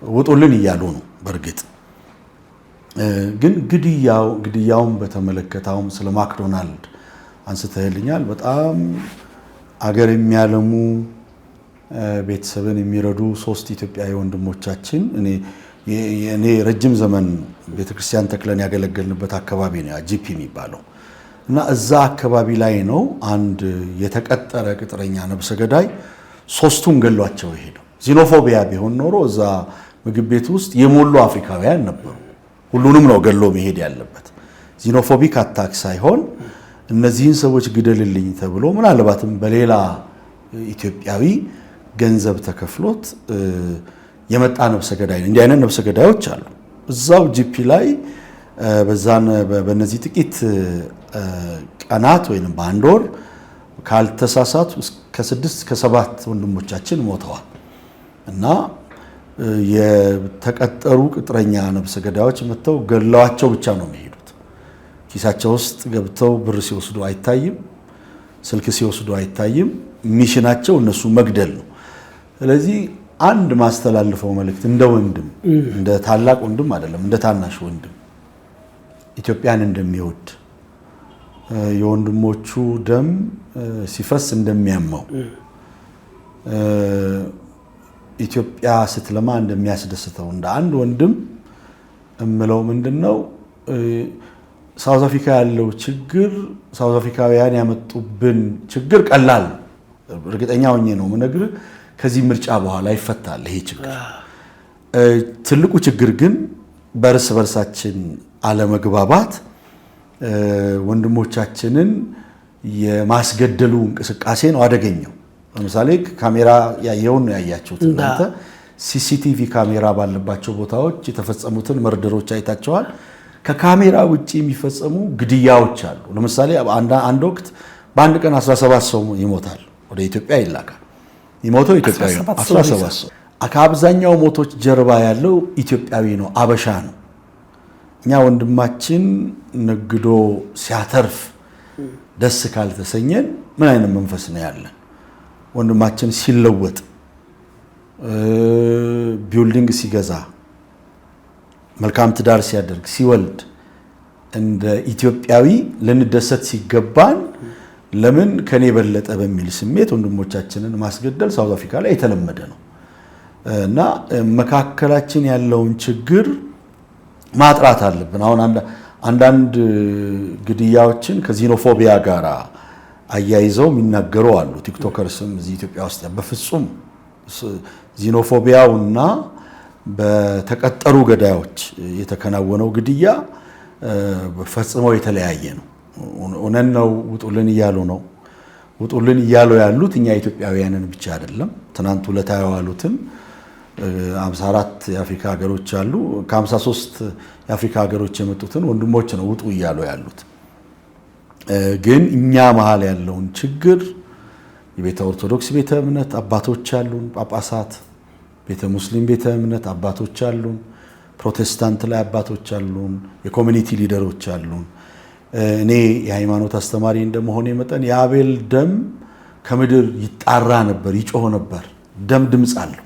ውጡልን እያሉ ነው። በእርግጥ ግን ግድያውን በተመለከተ አሁን ስለ ማክዶናልድ አንስተህልኛል። በጣም አገር የሚያለሙ ቤተሰብን የሚረዱ 3 ኢትዮጵያዊ ወንድሞቻችን እኔ ረጅም ዘመን ቤተክርስቲያን ተክለን ያገለገልንበት አካባቢ ነው ጂፒ የሚባለው እና እዛ አካባቢ ላይ ነው አንድ የተቀጠረ ቅጥረኛ ነብሰ ገዳይ 3ቱን ገሏቸው የሄደው። ዚኖፎቢያ ቢሆን ኖሮ እዛ ምግብ ቤት ውስጥ የሞሉ አፍሪካውያን ነበሩ። ሁሉንም ነው ገሎ መሄድ ያለበት። ዚኖፎቢክ አታክ ሳይሆን እነዚህን ሰዎች ግደልልኝ ተብሎ ምናልባትም በሌላ ኢትዮጵያዊ ገንዘብ ተከፍሎት የመጣ ነብሰ ገዳይ ነው። እንዲህ አይነት ነብሰ ገዳዮች አሉ እዛው ጂፒ ላይ። በእነዚህ ጥቂት ቀናት ወይም በአንድ ወር ካልተሳሳቱ ከ6 እስከ 7 ወንድሞቻችን ሞተዋል እና የተቀጠሩ ቅጥረኛ ነብሰ ገዳዮች መጥተው ገለዋቸው ብቻ ነው የሚሄዱት። ኪሳቸው ውስጥ ገብተው ብር ሲወስዱ አይታይም፣ ስልክ ሲወስዱ አይታይም። ሚሽናቸው እነሱ መግደል ነው። ስለዚህ አንድ ማስተላልፈው መልእክት እንደ ወንድም፣ እንደ ታላቅ ወንድም አይደለም፣ እንደ ታናሽ ወንድም ኢትዮጵያን እንደሚወድ የወንድሞቹ ደም ሲፈስ እንደሚያመው ኢትዮጵያ ስትለማ እንደሚያስደስተው እንደ አንድ ወንድም እምለው ምንድነው ሳውዝ አፍሪካ ያለው ችግር ሳውዝ አፍሪካውያን ያመጡብን ችግር ቀላል እርግጠኛ ሆኜ ነው የምነግርህ። ከዚህ ምርጫ በኋላ ይፈታል ይሄ ችግር። ትልቁ ችግር ግን በርስ በርሳችን አለመግባባት ወንድሞቻችንን የማስገደሉ እንቅስቃሴ ነው አደገኛው። ለምሳሌ ካሜራ ያየውን ነው ያያችሁት እናንተ። ሲሲቲቪ ካሜራ ባለባቸው ቦታዎች የተፈጸሙትን መርደሮች አይታቸዋል። ከካሜራ ውጪ የሚፈጸሙ ግድያዎች አሉ። ለምሳሌ አንድ ወቅት በአንድ ቀን 17 ሰው ይሞታል፣ ወደ ኢትዮጵያ ይላካል። ይሞተው ኢትዮጵያዊ 17 ሰው። ከአብዛኛው ሞቶች ጀርባ ያለው ኢትዮጵያዊ ነው፣ አበሻ ነው። እኛ ወንድማችን ነግዶ ሲያተርፍ ደስ ካልተሰኘን ምን አይነት መንፈስ ነው ያለን? ወንድማችን ሲለወጥ ቢልዲንግ ሲገዛ መልካም ትዳር ሲያደርግ ሲወልድ እንደ ኢትዮጵያዊ ልንደሰት ሲገባን ለምን ከኔ በለጠ በሚል ስሜት ወንድሞቻችንን ማስገደል ሳውዝ አፍሪካ ላይ የተለመደ ነው እና መካከላችን ያለውን ችግር ማጥራት አለብን። አሁን አንዳንድ ግድያዎችን ከዚኖፎቢያ ጋር አያይዘው የሚናገሩ አሉ ቲክቶከርስም እዚህ ኢትዮጵያ ውስጥ። በፍጹም ዚኖፎቢያውና በተቀጠሩ ገዳዮች የተከናወነው ግድያ ፈጽሞ የተለያየ ነው። እውነት ነው። ውጡልን እያሉ ነው። ውጡልን እያሉ ያሉት እኛ ኢትዮጵያውያንን ብቻ አይደለም። ትናንት ውለታ የዋሉትን 54 የአፍሪካ ሀገሮች አሉ። ከ53 የአፍሪካ ሀገሮች የመጡትን ወንድሞች ነው ውጡ እያሉ ያሉት። ግን እኛ መሀል ያለውን ችግር የቤተ ኦርቶዶክስ ቤተ እምነት አባቶች አሉን፣ ጳጳሳት፣ ቤተ ሙስሊም ቤተ እምነት አባቶች አሉን፣ ፕሮቴስታንት ላይ አባቶች አሉን፣ የኮሚኒቲ ሊደሮች አሉን። እኔ የሃይማኖት አስተማሪ እንደመሆነ መጠን የአቤል ደም ከምድር ይጣራ ነበር፣ ይጮህ ነበር። ደም ድምፅ አለው።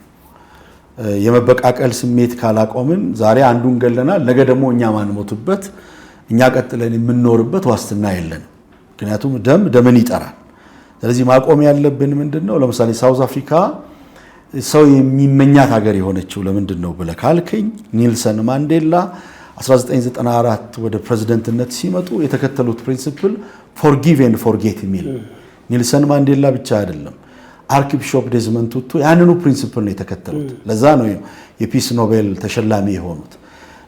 የመበቃቀል ስሜት ካላቆምን ዛሬ አንዱን ገለናል፣ ነገ ደግሞ እኛ ማንሞትበት እኛ ቀጥለን የምንኖርበት ዋስትና የለንም። ምክንያቱም ደምን ይጠራል። ስለዚህ ማቆም ያለብን ምንድነው? ለምሳሌ ሳውዝ አፍሪካ ሰው የሚመኛት ሀገር የሆነችው ለምንድን ነው ብለህ ካልከኝ ኔልሰን ማንዴላ 1994 ወደ ፕሬዝዳንትነት ሲመጡ የተከተሉት ፕሪንሲፕል ፎርጊቭ ኤንድ ፎርጌት የሚል ኔልሰን ማንዴላ ብቻ አይደለም አርክ ቢሾፕ ዴዝመንድ ቱቱ ያንኑ ፕሪንሲፕል ነው የተከተሉት። ለዛ ነው የፒስ ኖቤል ተሸላሚ የሆኑት።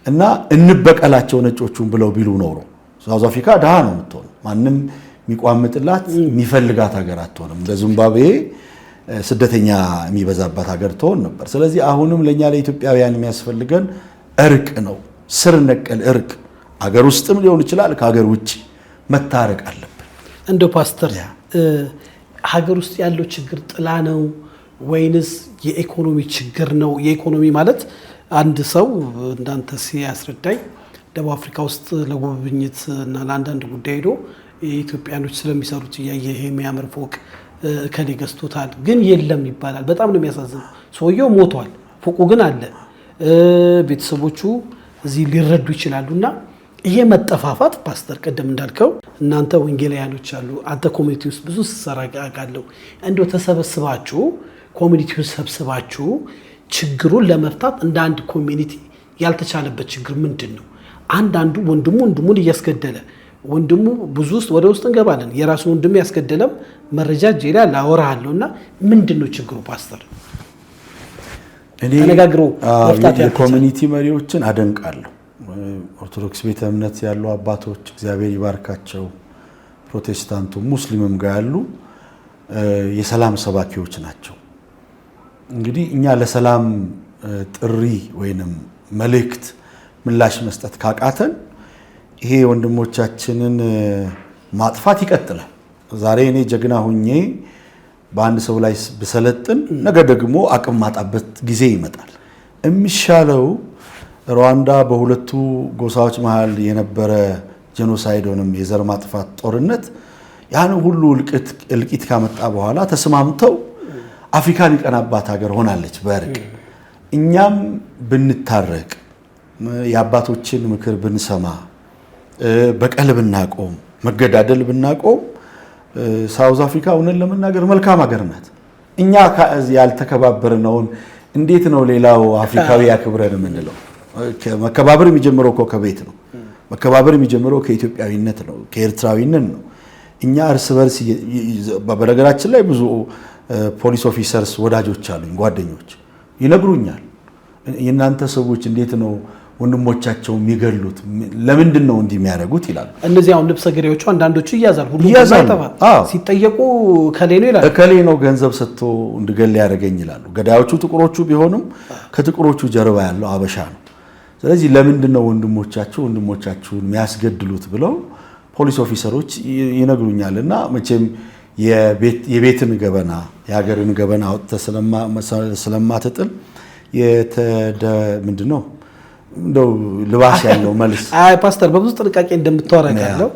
እና እንበቀላቸው ነጮቹን ብለው ቢሉ ኖሮ ሳውዝ አፍሪካ ደሃ ነው የምትሆነው። ማንም የሚቋምጥላት የሚፈልጋት ሀገር አትሆንም። እንደ ዚምባብዌ ስደተኛ የሚበዛባት ሀገር ትሆን ነበር። ስለዚህ አሁንም ለኛ ለኢትዮጵያውያን የሚያስፈልገን እርቅ ነው። ስር ነቀል እርቅ ሀገር ውስጥም ሊሆን ይችላል፣ ከሀገር ውጭ መታረቅ አለብን። እንደ ፓስተር ሀገር ውስጥ ያለው ችግር ጥላ ነው ወይንስ የኢኮኖሚ ችግር ነው? የኢኮኖሚ ማለት አንድ ሰው እንዳንተ ሲያስረዳኝ ደቡብ አፍሪካ ውስጥ ለጉብኝት እና ለአንዳንድ ጉዳይ ሄዶ የኢትዮጵያኖች ስለሚሰሩት እያየ ይሄ የሚያምር ፎቅ ከኔ ገዝቶታል ግን የለም ይባላል። በጣም ነው የሚያሳዝነው። ሰውየው ሞቷል፣ ፎቁ ግን አለ። ቤተሰቦቹ እዚህ ሊረዱ ይችላሉና ይሄ መጠፋፋት ፓስተር ቀደም እንዳልከው እናንተ ወንጌላውያኖች አሉ፣ አንተ ኮሚኒቲ ውስጥ ብዙ ሰራጋጋለው እንደው ተሰበስባችሁ ኮሚኒቲውን ሰብስባችሁ ችግሩን ለመፍታት እንደ አንድ ኮሚኒቲ ያልተቻለበት ችግር ምንድነው? አንዳንዱ ወንድሙን እያስገደለ ወንድሙ ብዙ ውስጥ ወደ ውስጥ እንገባለን። የራሱ ወንድም ያስገደለም መረጃ ጄላ ላወራሃለውና ምንድነው ችግሩ ፓስተር? እኔ ተነጋግሮ መፍታት የኮሚኒቲ መሪዎችን አደንቃለሁ። ኦርቶዶክስ ቤተ እምነት ያሉ አባቶች እግዚአብሔር ይባርካቸው፣ ፕሮቴስታንቱ ሙስሊምም ጋር ያሉ የሰላም ሰባኪዎች ናቸው። እንግዲህ እኛ ለሰላም ጥሪ ወይንም መልእክት ምላሽ መስጠት ካቃተን ይሄ ወንድሞቻችንን ማጥፋት ይቀጥላል። ዛሬ እኔ ጀግና ሁኜ በአንድ ሰው ላይ ብሰለጥን ነገ ደግሞ አቅም ማጣበት ጊዜ ይመጣል። የሚሻለው ሩዋንዳ በሁለቱ ጎሳዎች መሃል የነበረ ጄኖሳይድ ወይንም የዘር ማጥፋት ጦርነት ያን ሁሉ እልቂት ካመጣ በኋላ ተስማምተው አፍሪካ ሊቀናባት ሀገር ሆናለች በእርቅ። እኛም ብንታረቅ የአባቶችን ምክር ብንሰማ በቀል ብናቆም መገዳደል ብናቆም ሳውዝ አፍሪካ እውነት ለመናገር መልካም ሀገር ናት። እኛ ያልተከባበርነውን እንዴት ነው ሌላው አፍሪካዊ ያክብረን የምንለው? መከባበር የሚጀምረው እኮ ከቤት ነው። መከባበር የሚጀምረው ከኢትዮጵያዊነት ነው፣ ከኤርትራዊነት ነው። እኛ እርስ በርስ በነገራችን ላይ ብዙ ፖሊስ ኦፊሰርስ ወዳጆች አሉኝ፣ ጓደኞች ይነግሩኛል። የእናንተ ሰዎች እንዴት ነው ወንድሞቻቸው የሚገሉት? ለምንድን ነው እንዲህ የሚያደርጉት ይላሉ። እነዚህ አሁን ልብሰ ገዳዮቹ አንዳንዶቹ ይያዛል፣ ሁሉ ሲጠየቁ ከሌ ነው ይላሉ። ከሌ ነው ገንዘብ ሰጥቶ እንድገል ያደረገኝ ይላሉ። ገዳዮቹ ጥቁሮቹ ቢሆኑም ከጥቁሮቹ ጀርባ ያለው አበሻ ነው። ስለዚህ ለምንድን ነው ወንድሞቻችሁን የሚያስገድሉት ብለው ፖሊስ ኦፊሰሮች ይነግሩኛልና መቼም የቤትን ገበና የሀገርን ገበና አውጥተህ ስለማትጥል ምንድነው እንደው ልባስ ያለው መልስ ፓስተር በብዙ ጥንቃቄ እንደምታወራው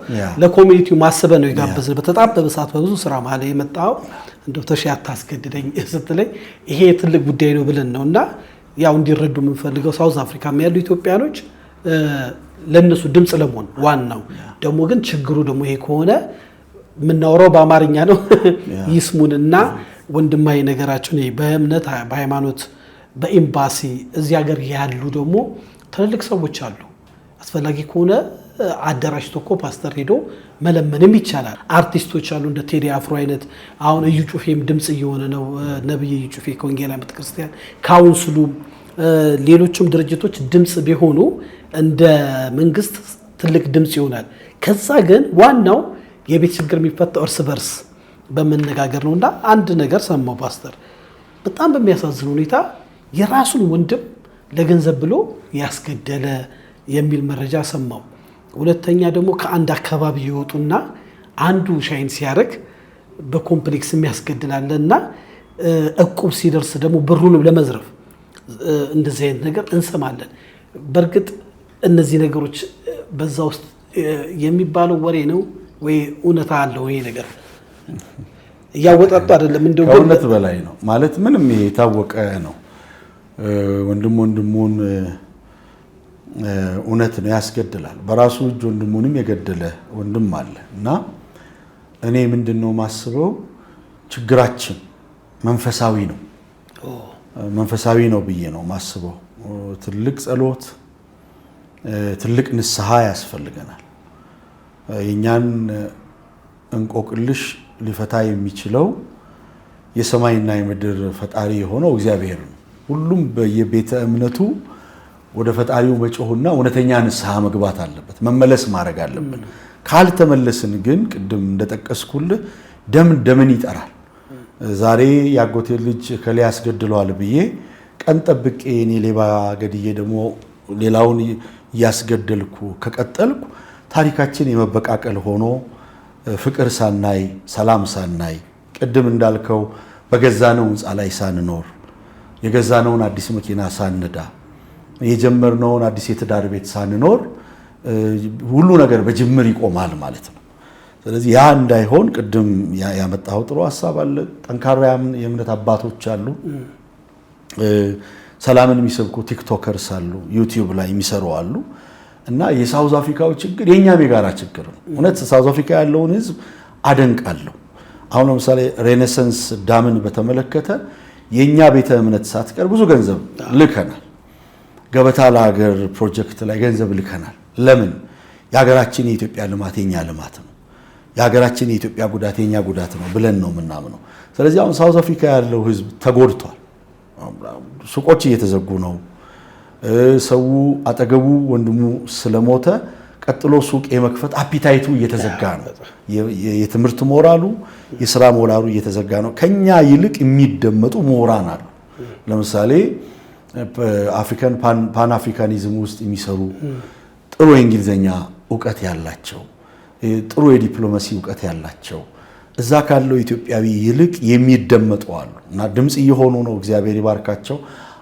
ለኮሚኒቲው ማሰበ ነው የጋበዝን። በተጣበበ ሰዓት በብዙ ስራ ማለት የመጣው እንደው ተሽ ያታስገድደኝ ስትለኝ ይሄ ትልቅ ጉዳይ ነው ብለን ነውና ያው እንዲረዱ የምንፈልገው ሳውዝ አፍሪካ ያሉ ኢትዮጵያኖች ለነሱ ድምጽ ለመሆን ዋናው ደግሞ ግን ችግሩ ደግሞ ይሄ ከሆነ ምናወራው በአማርኛ ነው ይስሙንና ወንድማይ ነገራችን በእምነት በሃይማኖት በኤምባሲ እዚህ ሀገር ያሉ ደግሞ ትልልቅ ሰዎች አሉ። አስፈላጊ ከሆነ አደራጅቶ እኮ ፓስተር ሄዶ መለመንም ይቻላል። አርቲስቶች አሉ እንደ ቴዲ አፍሮ አይነት። አሁን እዩ ጩፌም ድምጽ እየሆነ ነው። ነብይ እዩ ጩፌ ከወንጌላዊት ቤተክርስቲያን ካውንስሉ፣ ሌሎችም ድርጅቶች ድምጽ ቢሆኑ እንደ መንግስት ትልቅ ድምጽ ይሆናል። ከዛ ግን ዋናው የቤት ችግር የሚፈታው እርስ በርስ በመነጋገር ነውና አንድ ነገር ሰማው ፓስተር በጣም በሚያሳዝን ሁኔታ የራሱን ወንድም ለገንዘብ ብሎ ያስገደለ የሚል መረጃ ሰማው። ሁለተኛ ደግሞ ከአንድ አካባቢ ይወጡና አንዱ ሻይን ሲያደርግ በኮምፕሌክስ የሚያስገድላለና እቁብ ሲደርስ ደግሞ ብሩን ለመዝረፍ እንደዚህ አይነት ነገር እንሰማለን። በእርግጥ እነዚህ ነገሮች በዛ ውስጥ የሚባለው ወሬ ነው ወይ እውነታ አለው? ይሄ ነገር እያወጣጡ አይደለም እንደው ከእውነት በላይ ነው ማለት ምንም የታወቀ ነው። ወንድሙን እውነት ነው ያስገድላል። በራሱ እጅ ወንድሙንም የገደለ ወንድም አለ እና እኔ ምንድነው ማስበው ችግራችን መንፈሳዊ ነው። መንፈሳዊ ነው ብዬ ነው ማስበው። ትልቅ ጸሎት፣ ትልቅ ንስሐ ያስፈልገናል። የኛን እንቆቅልሽ ሊፈታ የሚችለው የሰማይና የምድር ፈጣሪ የሆነው እግዚአብሔር ነው። ሁሉም በየቤተ እምነቱ ወደ ፈጣሪው መጮህና እውነተኛ ንስሐ መግባት አለበት፣ መመለስ ማድረግ አለበት። ካልተመለስን ግን ቅድም እንደጠቀስኩልህ ደምን ይጠራል። ዛሬ ያጎቴ ልጅ ከሌ ያስገድለዋል ብዬ ቀን ጠብቄ እኔ ሌባ ገድዬ ደግሞ ሌላውን እያስገደልኩ ከቀጠልኩ ታሪካችን የመበቃቀል ሆኖ ፍቅር ሳናይ፣ ሰላም ሳናይ፣ ቅድም እንዳልከው በገዛነው ሕንፃ ላይ ሳንኖር፣ የገዛነውን አዲስ መኪና ሳንነዳ፣ የጀመርነውን አዲስ የትዳር ቤት ሳንኖር ሁሉ ነገር በጅምር ይቆማል ማለት ነው። ስለዚህ ያ እንዳይሆን ቅድም ያመጣው ጥሩ ሐሳብ አለ። ጠንካራ የእምነት አባቶች አሉ፣ ሰላምን የሚሰብኩ ቲክቶከርስ አሉ፣ ዩቲዩብ ላይ የሚሰሩ አሉ። እና የሳውዝ አፍሪካው ችግር የኛም የጋራ ችግር ነው። እውነት ሳውዝ አፍሪካ ያለውን ህዝብ አደንቃለሁ። አሁን ለምሳሌ ሬኔሰንስ ዳምን በተመለከተ የኛ ቤተ እምነት ሳትቀር ብዙ ገንዘብ ልከናል። ገበታ ለሀገር ፕሮጀክት ላይ ገንዘብ ልከናል። ለምን? የሀገራችን የኢትዮጵያ ልማት የኛ ልማት ነው፣ የሀገራችን የኢትዮጵያ ጉዳት የኛ ጉዳት ነው ብለን ነው የምናምነው። ስለዚህ አሁን ሳውዝ አፍሪካ ያለው ህዝብ ተጎድቷል። ሱቆች እየተዘጉ ነው። ሰው አጠገቡ ወንድሙ ስለሞተ ቀጥሎ ሱቅ የመክፈት አፒታይቱ እየተዘጋ ነው። የትምህርት ሞራሉ፣ የስራ ሞራሉ እየተዘጋ ነው። ከኛ ይልቅ የሚደመጡ ምሁራን አሉ። ለምሳሌ አፍሪካን ፓን አፍሪካኒዝም ውስጥ የሚሰሩ ጥሩ የእንግሊዝኛ እውቀት ያላቸው፣ ጥሩ የዲፕሎማሲ እውቀት ያላቸው እዛ ካለው ኢትዮጵያዊ ይልቅ የሚደመጡ አሉ እና ድምጽ እየሆኑ ነው። እግዚአብሔር ይባርካቸው።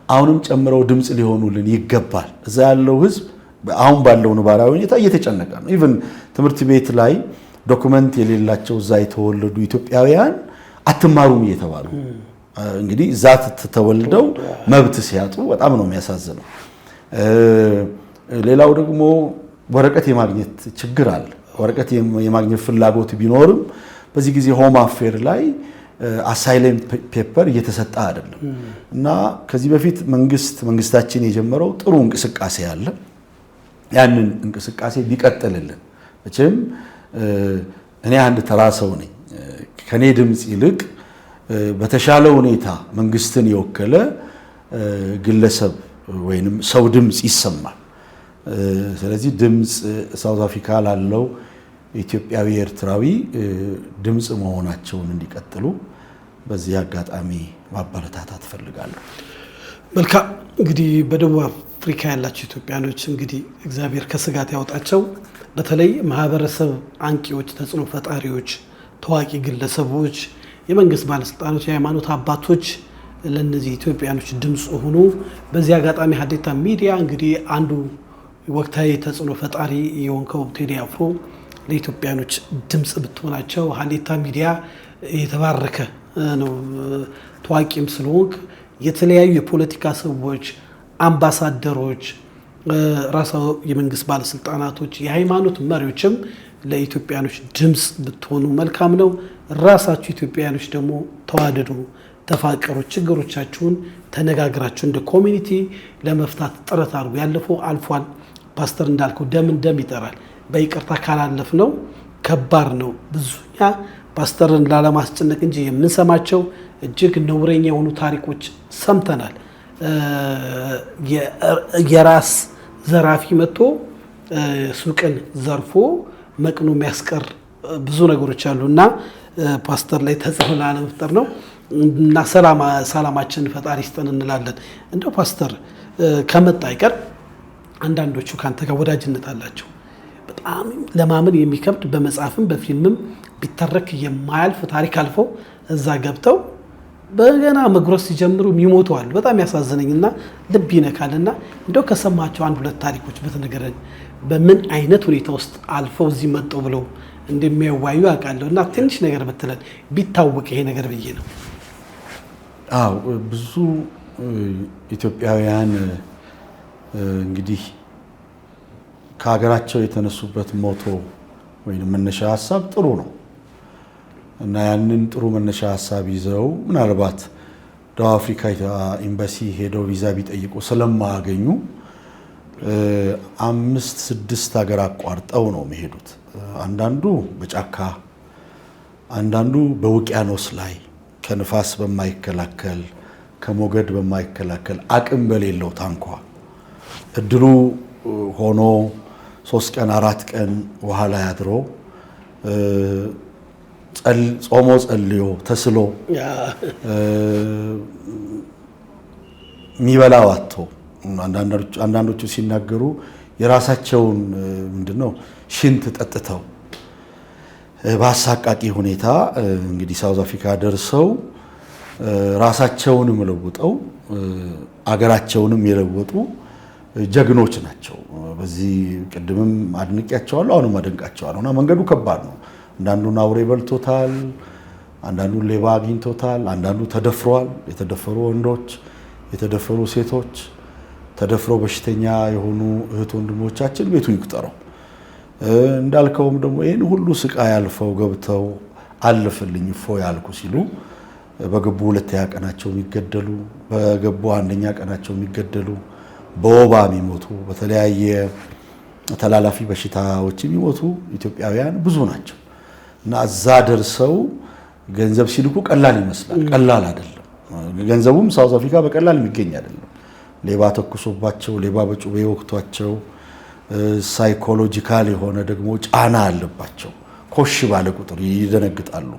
አሁንም ጨምረው ድምጽ ሊሆኑልን ይገባል። እዛ ያለው ህዝብ አሁን ባለው ነባራዊ ሁኔታ እየተጨነቀ ነው። ኢቭን ትምህርት ቤት ላይ ዶክመንት የሌላቸው እዛ የተወለዱ ኢትዮጵያውያን አትማሩም እየተባሉ እንግዲህ እዛ ተወልደው መብት ሲያጡ በጣም ነው የሚያሳዝነው። ሌላው ደግሞ ወረቀት የማግኘት ችግር አለ። ወረቀት የማግኘት ፍላጎት ቢኖርም በዚህ ጊዜ ሆም አፌር ላይ አሳይለም ፔፐር እየተሰጠ አይደለም እና ከዚህ በፊት መንግስታችን የጀመረው ጥሩ እንቅስቃሴ አለ። ያንን እንቅስቃሴ ቢቀጥልልን መቼም እኔ አንድ ተራ ሰው ነኝ። ከኔ ድምጽ ይልቅ በተሻለ ሁኔታ መንግስትን የወከለ ግለሰብ ወይንም ሰው ድምጽ ይሰማል። ስለዚህ ድምጽ ሳውዝ አፍሪካ ላለው ኢትዮጵያዊ ኤርትራዊ ድምጽ መሆናቸውን እንዲቀጥሉ በዚህ አጋጣሚ ማበረታታት ፈልጋለሁ። መልካም። እንግዲህ በደቡብ አፍሪካ ያላችሁ ኢትዮጵያኖች እንግዲህ እግዚአብሔር ከስጋት ያወጣቸው። በተለይ ማህበረሰብ አንቂዎች፣ ተጽዕኖ ፈጣሪዎች፣ ታዋቂ ግለሰቦች፣ የመንግስት ባለስልጣኖች፣ የሃይማኖት አባቶች ለነዚህ ኢትዮጵያኖች ድምጽ ሆኑ። በዚህ አጋጣሚ ሀሌታ ሚዲያ እንግዲህ አንዱ ወቅታዊ ተጽዕኖ ፈጣሪ የሆንከው ቴዲ አፍሮ ለኢትዮጵያኖች ድምጽ ብትሆናቸው ሀሌታ ሚዲያ የተባረከ ነው። ታዋቂም ስለሆንክ የተለያዩ የፖለቲካ ሰዎች፣ አምባሳደሮች፣ ራሳው የመንግስት ባለስልጣናቶች፣ የሃይማኖት መሪዎችም ለኢትዮጵያኖች ድምጽ ብትሆኑ መልካም ነው። ራሳችሁ ኢትዮጵያኖች ደግሞ ተዋደዱ፣ ተፋቀሩ፣ ችግሮቻችሁን ተነጋግራችሁ እንደ ኮሚኒቲ ለመፍታት ጥረት አድርጉ። ያለፈው አልፏል። ፓስተር እንዳልከው ደም ይጠራል። በይቅርታ ካላለፍ ነው ከባድ ነው። ብዙኛ ፓስተርን ላለማስጨነቅ እንጂ የምንሰማቸው እጅግ ነውረኛ የሆኑ ታሪኮች ሰምተናል። የራስ ዘራፊ መጥቶ ሱቅን ዘርፎ መቅኖ የሚያስቀር ብዙ ነገሮች አሉ እና ፓስተር ላይ ተጽዕኖ ላለመፍጠር ነው እና ሰላማችን ፈጣሪ ይስጠን እንላለን። እንደው ፓስተር ከመጣ አይቀር አንዳንዶቹ ካንተ ጋር ወዳጅነት አላቸው። በጣም ለማመን የሚከብድ በመጽሐፍም በፊልምም ቢተረክ የማያልፍ ታሪክ አልፈው እዛ ገብተው በገና መጉረስ ሲጀምሩ ይሞተዋል። በጣም ያሳዝነኝና ልብ ይነካልና እንደው ከሰማቸው አንድ ሁለት ታሪኮች በተነገረኝ በምን አይነት ሁኔታ ውስጥ አልፈው እዚህ መጥተው ብለው እንደሚያዋዩ አውቃለሁና ትንሽ ነገር በትለን ቢታወቅ ይሄ ነገር ብዬ ነው። አዎ ብዙ ኢትዮጵያውያን እንግዲህ ከሀገራቸው የተነሱበት ሞቶ ወይም መነሻ ሀሳብ ጥሩ ነው እና ያንን ጥሩ መነሻ ሀሳብ ይዘው ምናልባት ደቡብ አፍሪካ ኤምባሲ ሄደው ቪዛ ቢጠይቁ ስለማያገኙ 5-6 ሀገር አቋርጠው ነው የሚሄዱት። አንዳንዱ በጫካ፣ አንዳንዱ በውቅያኖስ ላይ ከንፋስ በማይከላከል ከሞገድ በማይከላከል አቅም በሌለው ታንኳ እድሉ ሆኖ 3 ቀን 4 ቀን ውሃ ላይ አድሮ ጾሞ ጸልዮ ተስሎ የሚበላው አጥቶ አንዳንዶቹ ሲናገሩ የራሳቸውን ምንድነው ሽንት ጠጥተው በአሳቃቂ ሁኔታ እንግዲህ ሳውዝ አፍሪካ ደርሰው ራሳቸውንም ለውጠው አገራቸውንም የለወጡ ጀግኖች ናቸው። በዚህ ቅድምም አድንቄያቸዋለሁ፣ አሁንም አደንቃቸዋለሁና መንገዱ ከባድ ነው። አንዳንዱን አውሬ በልቶታል፣ አንዳንዱን ሌባ አግኝቶታል፣ አንዳንዱ ተደፍሯል። የተደፈሩ ወንዶች፣ የተደፈሩ ሴቶች፣ ተደፍረው በሽተኛ የሆኑ እህት ወንድሞቻችን ቤቱ ይቁጠረው። እንዳልከውም ደግሞ ይህን ሁሉ ስቃይ ያልፈው ገብተው አለፈልኝ እፎ ያልኩ ሲሉ በገቡ 2ኛ ቀናቸው የሚገደሉ፣ በገቡ 1ኛ ቀናቸው የሚገደሉ፣ በወባ የሚሞቱ፣ በተለያየ ተላላፊ በሽታዎች የሚሞቱ ኢትዮጵያውያን ብዙ ናቸው እና እዛ ደርሰው ገንዘብ ሲልኩ ቀላል ይመስላል። ቀላል አይደለም። ገንዘቡም ሳውዝ አፍሪካ በቀላል የሚገኝ አይደለም። ሌባ ተኩሶባቸው፣ ሌባ በጩቤ ወቅቷቸው፣ ሳይኮሎጂካል የሆነ ደግሞ ጫና አለባቸው። ኮሽ ባለ ቁጥር ይደነግጣሉ።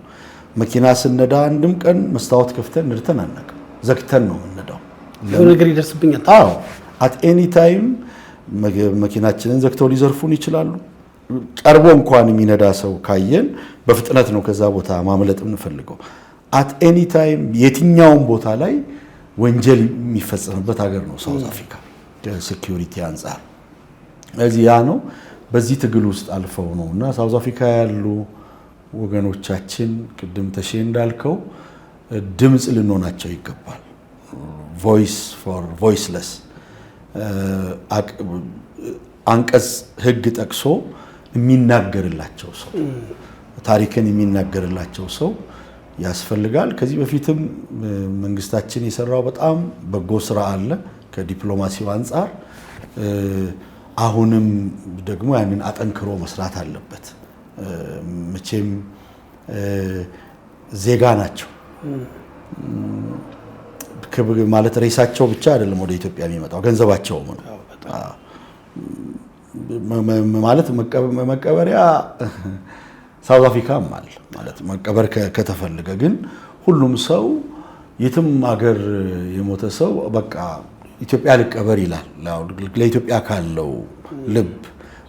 መኪና ስነዳ አንድም ቀን መስታወት ከፍተን ንድተን አናውቅም። ዘግተን ነው የምንነዳው። ለምን ነገር ይደርስብኛል? አዎ አት ኤኒ ታይም መኪናችንን ዘግተው ሊዘርፉን ይችላሉ። ቀርቦ እንኳን የሚነዳ ሰው ካየን በፍጥነት ነው ከዛ ቦታ ማምለጥ የምንፈልገው። አት ኤኒ ታይም የትኛውም ቦታ ላይ ወንጀል የሚፈጸምበት ሀገር ነው ሳውዝ አፍሪካ ከሴኩሪቲ አንጻር። እዚህ ያ ነው በዚህ ትግል ውስጥ አልፈው ነው እና ሳውዝ አፍሪካ ያሉ ወገኖቻችን ቅድም ተሼ እንዳልከው ድምጽ ልንሆናቸው ይገባል። ቮይስ ፎር ቮይስለስ አንቀጽ ህግ ጠቅሶ የሚናገርላቸው ሰው፣ ታሪክን የሚናገርላቸው ሰው ያስፈልጋል። ከዚህ በፊትም መንግስታችን የሰራው በጣም በጎ ስራ አለ ከዲፕሎማሲው አንጻር። አሁንም ደግሞ ያንን አጠንክሮ መስራት አለበት። መቼም ዜጋ ናቸው ማለት ሬሳቸው ብቻ አይደለም ወደ ኢትዮጵያ የሚመጣው ገንዘባቸውም ነው ማለት መቀበሪያ ሳውዝ አፍሪካም አለ ማለት መቀበር ከተፈለገ ግን ሁሉም ሰው የትም ሀገር የሞተ ሰው በቃ ኢትዮጵያ ልቀበር ይላል። ለኢትዮጵያ ካለው ልብ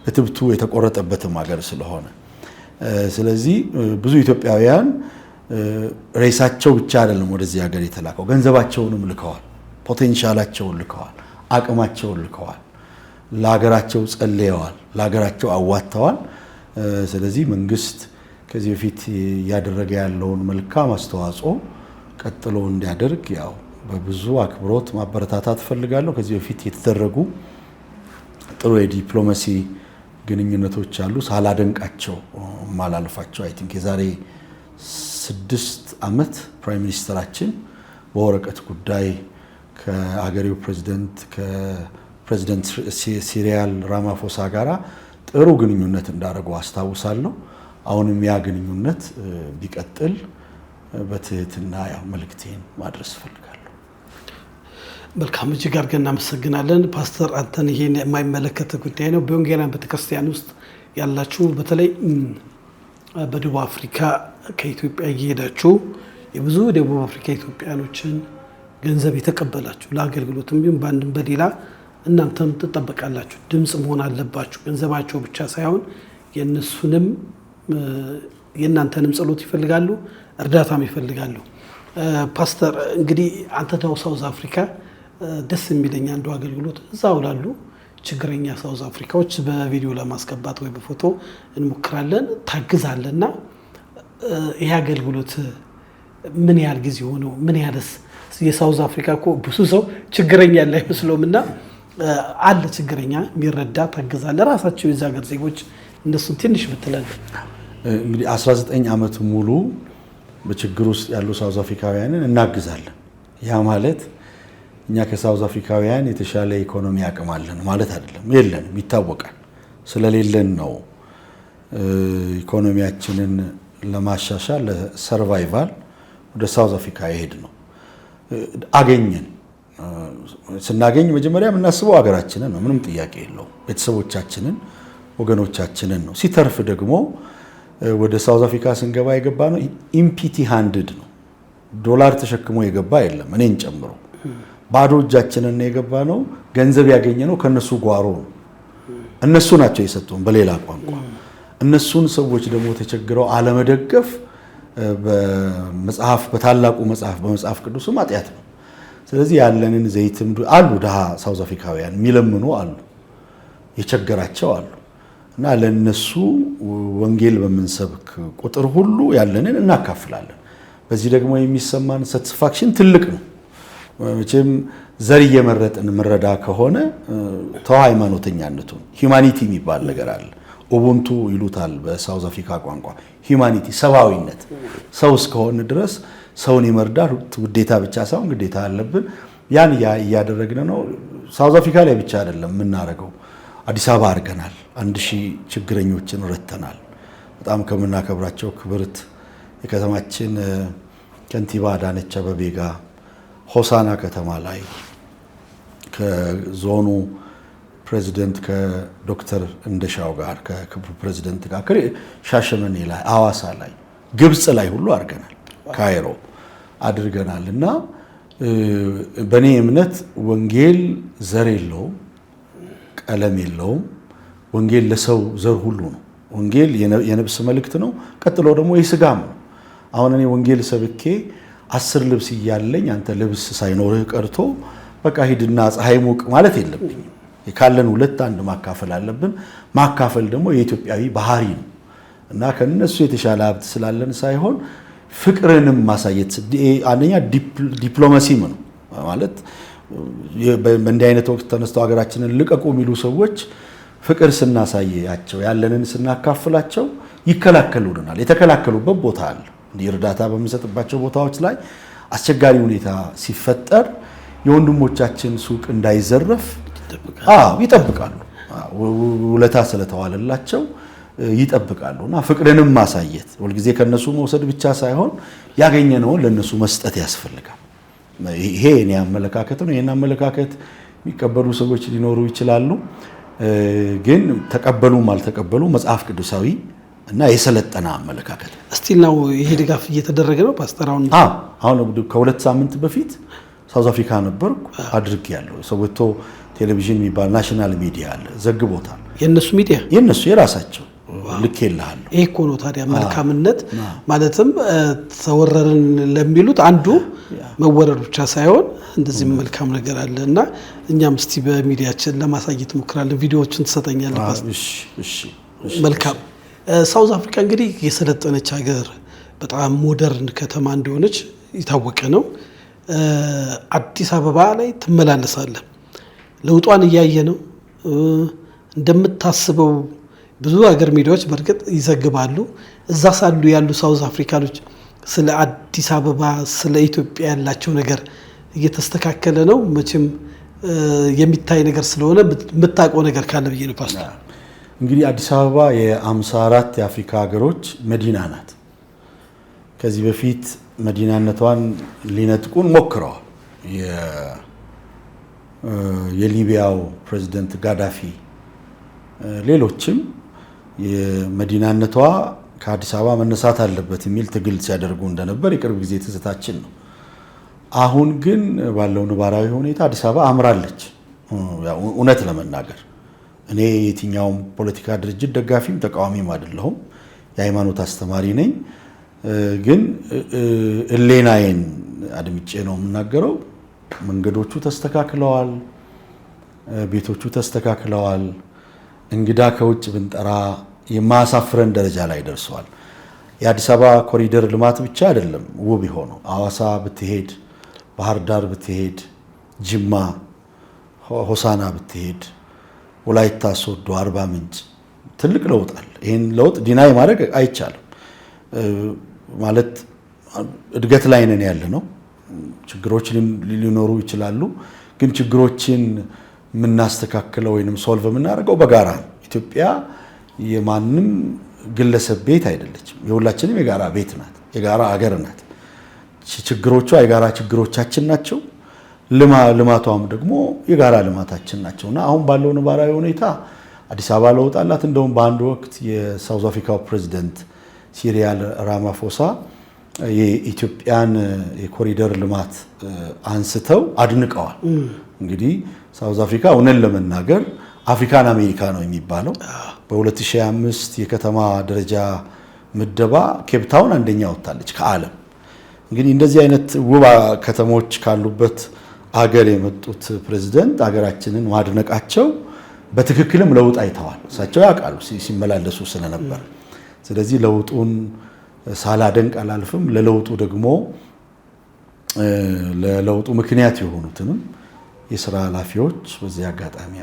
እትብቱ የተቆረጠበትም ሀገር ስለሆነ ስለዚህ ብዙ ኢትዮጵያውያን ሬሳቸው ብቻ አይደለም ወደዚህ ሀገር የተላከው ገንዘባቸውንም ልከዋል፣ ፖቴንሻላቸውን ልከዋል፣ አቅማቸውን ልከዋል፣ ለሀገራቸው ጸልየዋል፣ ለሀገራቸው አዋጥተዋል። ስለዚህ መንግስት ከዚህ በፊት ያደረገ ያለውን መልካም አስተዋጽኦ ቀጥሎ እንዲያደርግ ያው በብዙ አክብሮት ማበረታታት ፈልጋለሁ። ከዚህ በፊት የተደረጉ ጥሩ የዲፕሎማሲ ግንኙነቶች አሉ ሳላደንቃቸው ማላልፋቸው። አይ ቲንክ የዛሬ 6 ዓመት ፕራይም ሚኒስተራችን በወረቀት ጉዳይ ከአገሬው ከፕሬዚደንት ሲሪያል ራማፎሳ ጋራ ጥሩ ግንኙነት እንዳደረጉ አስታውሳለሁ። አሁንም ያ ግንኙነት ቢቀጥል በትህትና ያው መልእክቴን ማድረስ ፈልጋለሁ። መልካም፣ እጅግ አድርገን እናመሰግናለን ፓስተር አንተን። ይሄን የማይመለከት ጉዳይ ነው። በወንጌላውያን ቤተክርስቲያን ውስጥ ያላችሁ በተለይ በደቡብ አፍሪካ ከኢትዮጵያ እየሄዳችሁ የብዙ ደቡብ አፍሪካ ኢትዮጵያኖችን ገንዘብ የተቀበላችሁ ለአገልግሎትም ቢሆን በአንድም በሌላ እናንተም ትጠበቃላችሁ። ድምጽ መሆን አለባችሁ። ገንዘባቸው ብቻ ሳይሆን የነሱንም የእናንተንም ጸሎት ይፈልጋሉ፣ እርዳታም ይፈልጋሉ። ፓስተር እንግዲህ አንተ ደው ሳውዝ አፍሪካ ደስ የሚለኝ አንዱ አገልግሎት እዛው ላሉ ችግረኛ ሳውዝ አፍሪካዎች በቪዲዮ ለማስገባት ወይ በፎቶ እንሞክራለን፣ ታግዛለና ይሄ አገልግሎት ምን ያህል ጊዜ ሆነው? ምን ያህልስ የሳውዝ አፍሪካ እኮ ብዙ ሰው ችግረኛ ያለ አይመስለውምና አለ ችግረኛ የሚረዳ ታግዛለ። ራሳቸው የዛ ሀገር ዜጎች እነሱን ትንሽ ብትላል። እንግዲህ 19 ዓመት ሙሉ በችግር ውስጥ ያሉ ሳውዝ አፍሪካውያንን እናግዛለን። ያ ማለት እኛ ከሳውዝ አፍሪካውያን የተሻለ ኢኮኖሚ አቅም አለን ማለት አይደለም። የለንም፣ ይታወቃል። ስለሌለን ነው ኢኮኖሚያችንን ለማሻሻል ለሰርቫይቫል ወደ ሳውዝ አፍሪካ ይሄድ ነው። አገኘን። ስናገኝ መጀመሪያ የምናስበው ሀገራችንን ነው፣ ምንም ጥያቄ የለውም። ቤተሰቦቻችንን፣ ወገኖቻችንን ነው። ሲተርፍ ደግሞ ወደ ሳውዝ አፍሪካ ስንገባ የገባ ነው ኢምፒቲ ሃንድድ ነው። ዶላር ተሸክሞ የገባ የለም፣ እኔን ጨምሮ ባዶ እጃችንን የገባ ነው። ገንዘብ ያገኘ ነው ከነሱ ጓሮ ነው። እነሱ ናቸው የሰጡን። በሌላ ቋንቋ እነሱን ሰዎች ደግሞ ተቸግረው አለመደገፍ በታላቁ መጽሐፍ በመጽሐፍ ቅዱስም ኃጢአት ነው። ስለዚህ ያለንን ዘይትም አሉ ድሃ ሳውዝ አፍሪካውያን የሚለምኑ አሉ፣ የቸገራቸው አሉ። እና ለነሱ ወንጌል በምንሰብክ ቁጥር ሁሉ ያለንን እናካፍላለን። በዚህ ደግሞ የሚሰማን ሳቲስፋክሽን ትልቅ ነው። መቼም ዘር እየመረጥን ምረዳ ከሆነ ተው ሃይማኖተኛነቱን ሂዩማኒቲ የሚባል ነገር አለ። ኡቡንቱ ይሉታል በሳውዝ አፍሪካ ቋንቋ። ሂዩማኒቲ ሰብአዊነት፣ ሰው እስከሆነ ድረስ ሰውን የመርዳት ውዴታ ብቻ ሳይሆን ግዴታ አለብን። ያን እያደረግን ነው። ሳውዝ አፍሪካ ላይ ብቻ አይደለም የምናደርገው፣ አዲስ አበባ አድርገናል። 1000 ችግረኞችን ረድተናል። በጣም ከምናከብራቸው ክብርት የከተማችን ከንቲባ አዳነች አቤቤ ጋር ሆሳና ከተማ ላይ ከዞኑ ፕሬዚደንት ከዶክተር እንደሻው ጋር ከክቡር ፕሬዚደንት ጋር ሻሸመኔ ላይ፣ አዋሳ ላይ፣ ግብጽ ላይ ሁሉ አድርገናል፣ ካይሮ አድርገናል። እና በእኔ እምነት ወንጌል ዘር የለውም፣ ቀለም የለውም። ወንጌል ለሰው ዘር ሁሉ ነው። ወንጌል የነፍስ መልእክት ነው። ቀጥሎ ደግሞ የስጋም ነው። አሁን እኔ ወንጌል ሰብኬ 10 ልብስ እያለኝ አንተ ልብስ ሳይኖርህ ቀርቶ በቃ ሂድና ፀሐይ ሙቅ ማለት የለብኝም። ካለን 2 ማካፈል አለብን። ማካፈል ደግሞ የኢትዮጵያዊ ባህሪ ነው እና ከነሱ የተሻለ ሀብት ስላለን ሳይሆን ፍቅርንም ማሳየት አንደኛ ዲፕሎማሲም ነው ማለት። በእንዲህ አይነት ወቅት ተነስተው ሀገራችንን ልቀቁ የሚሉ ሰዎች ፍቅር ስናሳያቸው ያለንን ስናካፍላቸው ይከላከሉናል። የተከላከሉበት ቦታ አለ። እንዲህ እርዳታ በምንሰጥባቸው ቦታዎች ላይ አስቸጋሪ ሁኔታ ሲፈጠር የወንድሞቻችን ሱቅ እንዳይዘረፍ ይጠብቃሉ። ውለታ ስለተዋለላቸው ይጠብቃሉ። እና ፍቅርንም ማሳየት ሁልጊዜ ከነሱ መውሰድ ብቻ ሳይሆን ያገኘነውን ለነሱ መስጠት ያስፈልጋል። ይሄ የኔ አመለካከት ነው። ይሄን አመለካከት የሚቀበሉ ሰዎች ሊኖሩ ይችላሉ። ግን ተቀበሉም አልተቀበሉ መጽሐፍ ቅዱሳዊ እና የሰለጠነ አመለካከት እስቲል ነው። ይሄ ድጋፍ እየተደረገ ነው ፓስተር። አሁን ከ2 ሳምንት በፊት ሳውዝ አፍሪካ ነበርኩ አድርጌያለሁ። ሶዌቶ ቴሌቪዥን የሚባል ናሽናል ሚዲያ አለ፣ ዘግቦታል። የነሱ ሚዲያ የነሱ የራሳቸው ልኬልሃለሁ። ይሄ እኮ ነው ታዲያ መልካምነት ማለትም ተወረርን ለሚሉት አንዱ መወረር ብቻ ሳይሆን እንደዚህ መልካም ነገር አለ እና እኛም እስቲ በሚዲያችን ለማሳየት ሞክራለን። ቪዲዮዎችን ትሰጠኛለህ? እሺ። መልካም። ሳውዝ አፍሪካ እንግዲህ የሰለጠነች ሀገር በጣም ሞደርን ከተማ እንደሆነች የታወቀ ነው። አዲስ አበባ ላይ ትመላለሳለህ፣ ለውጧን እያየ ነው እንደምታስበው። ብዙ ሀገር ሚዲያዎች በእርግጥ ይዘግባሉ። እዛ ሳሉ ያሉ ሳውዝ አፍሪካኖች ስለ አዲስ አበባ ስለ ኢትዮጵያ ያላቸው ነገር እየተስተካከለ ነው? መቼም የሚታይ ነገር ስለሆነ የምታውቀው ነገር ካለ ብዬ ነው ፓስተር። እንግዲህ አዲስ አበባ የ54 የአፍሪካ ሀገሮች መዲና ናት። ከዚህ በፊት መዲናነቷን ሊነጥቁን ሞክረዋል። የሊቢያው ፕሬዚደንት ጋዳፊ ሌሎችም የመዲናነቷ ከአዲስ አበባ መነሳት አለበት የሚል ትግል ሲያደርጉ እንደነበር የቅርብ ጊዜ ትዝታችን ነው። አሁን ግን ባለው ነባራዊ ሁኔታ አዲስ አበባ አምራለች። እውነት ለመናገር እኔ የትኛውም ፖለቲካ ድርጅት ደጋፊም ተቃዋሚም አይደለሁም፣ የሃይማኖት አስተማሪ ነኝ። ግን እሌናዬን አድምጬ ነው የምናገረው። መንገዶቹ ተስተካክለዋል፣ ቤቶቹ ተስተካክለዋል። እንግዳ ከውጭ ብንጠራ የማያሳፍረን ደረጃ ላይ ደርሰዋል። የአዲስ አበባ ኮሪደር ልማት ብቻ አይደለም ውብ የሆነው። አዋሳ ብትሄድ፣ ባህር ዳር ብትሄድ፣ ጅማ፣ ሆሳና ብትሄድ፣ ወላይታ ሶዶ፣ አርባ ምንጭ ትልቅ ለውጥ አለ። ይህን ለውጥ ዲናይ ማድረግ አይቻልም። ማለት እድገት ላይ ነን ያለ ነው። ችግሮች ሊኖሩ ይችላሉ። ግን ችግሮችን የምናስተካክለው ወይንም ሶልቭ የምናደርገው በጋራ ነው። ኢትዮጵያ የማንም ግለሰብ ቤት አይደለችም። የሁላችንም የጋራ ቤት ናት፣ የጋራ አገር ናት። ችግሮቿ የጋራ ችግሮቻችን ናቸው። ልማቷም ደግሞ የጋራ ልማታችን ናቸውና አሁን ባለው ነባራዊ ሁኔታ አዲስ አበባ ለውጥ አላት። እንደውም በአንድ ወቅት የሳውዝ አፍሪካው ፕሬዚደንት ሲሪል ራማፎሳ የኢትዮጵያን የኮሪደር ልማት አንስተው አድንቀዋል። እንግዲህ ሳውዝ አፍሪካ እውነን ለመናገር አፍሪካን አሜሪካ ነው የሚባለው። በ2005 የከተማ ደረጃ ምደባ ኬፕታውን አንደኛ ወጣለች ከዓለም። እንግዲህ እንደዚህ አይነት ውብ ከተሞች ካሉበት አገር የመጡት ፕሬዝዳንት አገራችንን ማድነቃቸው በትክክልም ለውጥ አይተዋል። እሳቸው ያውቃሉ ሲመላለሱ ስለነበር። ስለዚህ ለውጡን ሳላደንቅ አላልፍም። ለለውጡ ደግሞ ለለውጡ ምክንያት የሆኑትንም የሥራ ኃላፊዎች በዚህ አጋጣሚ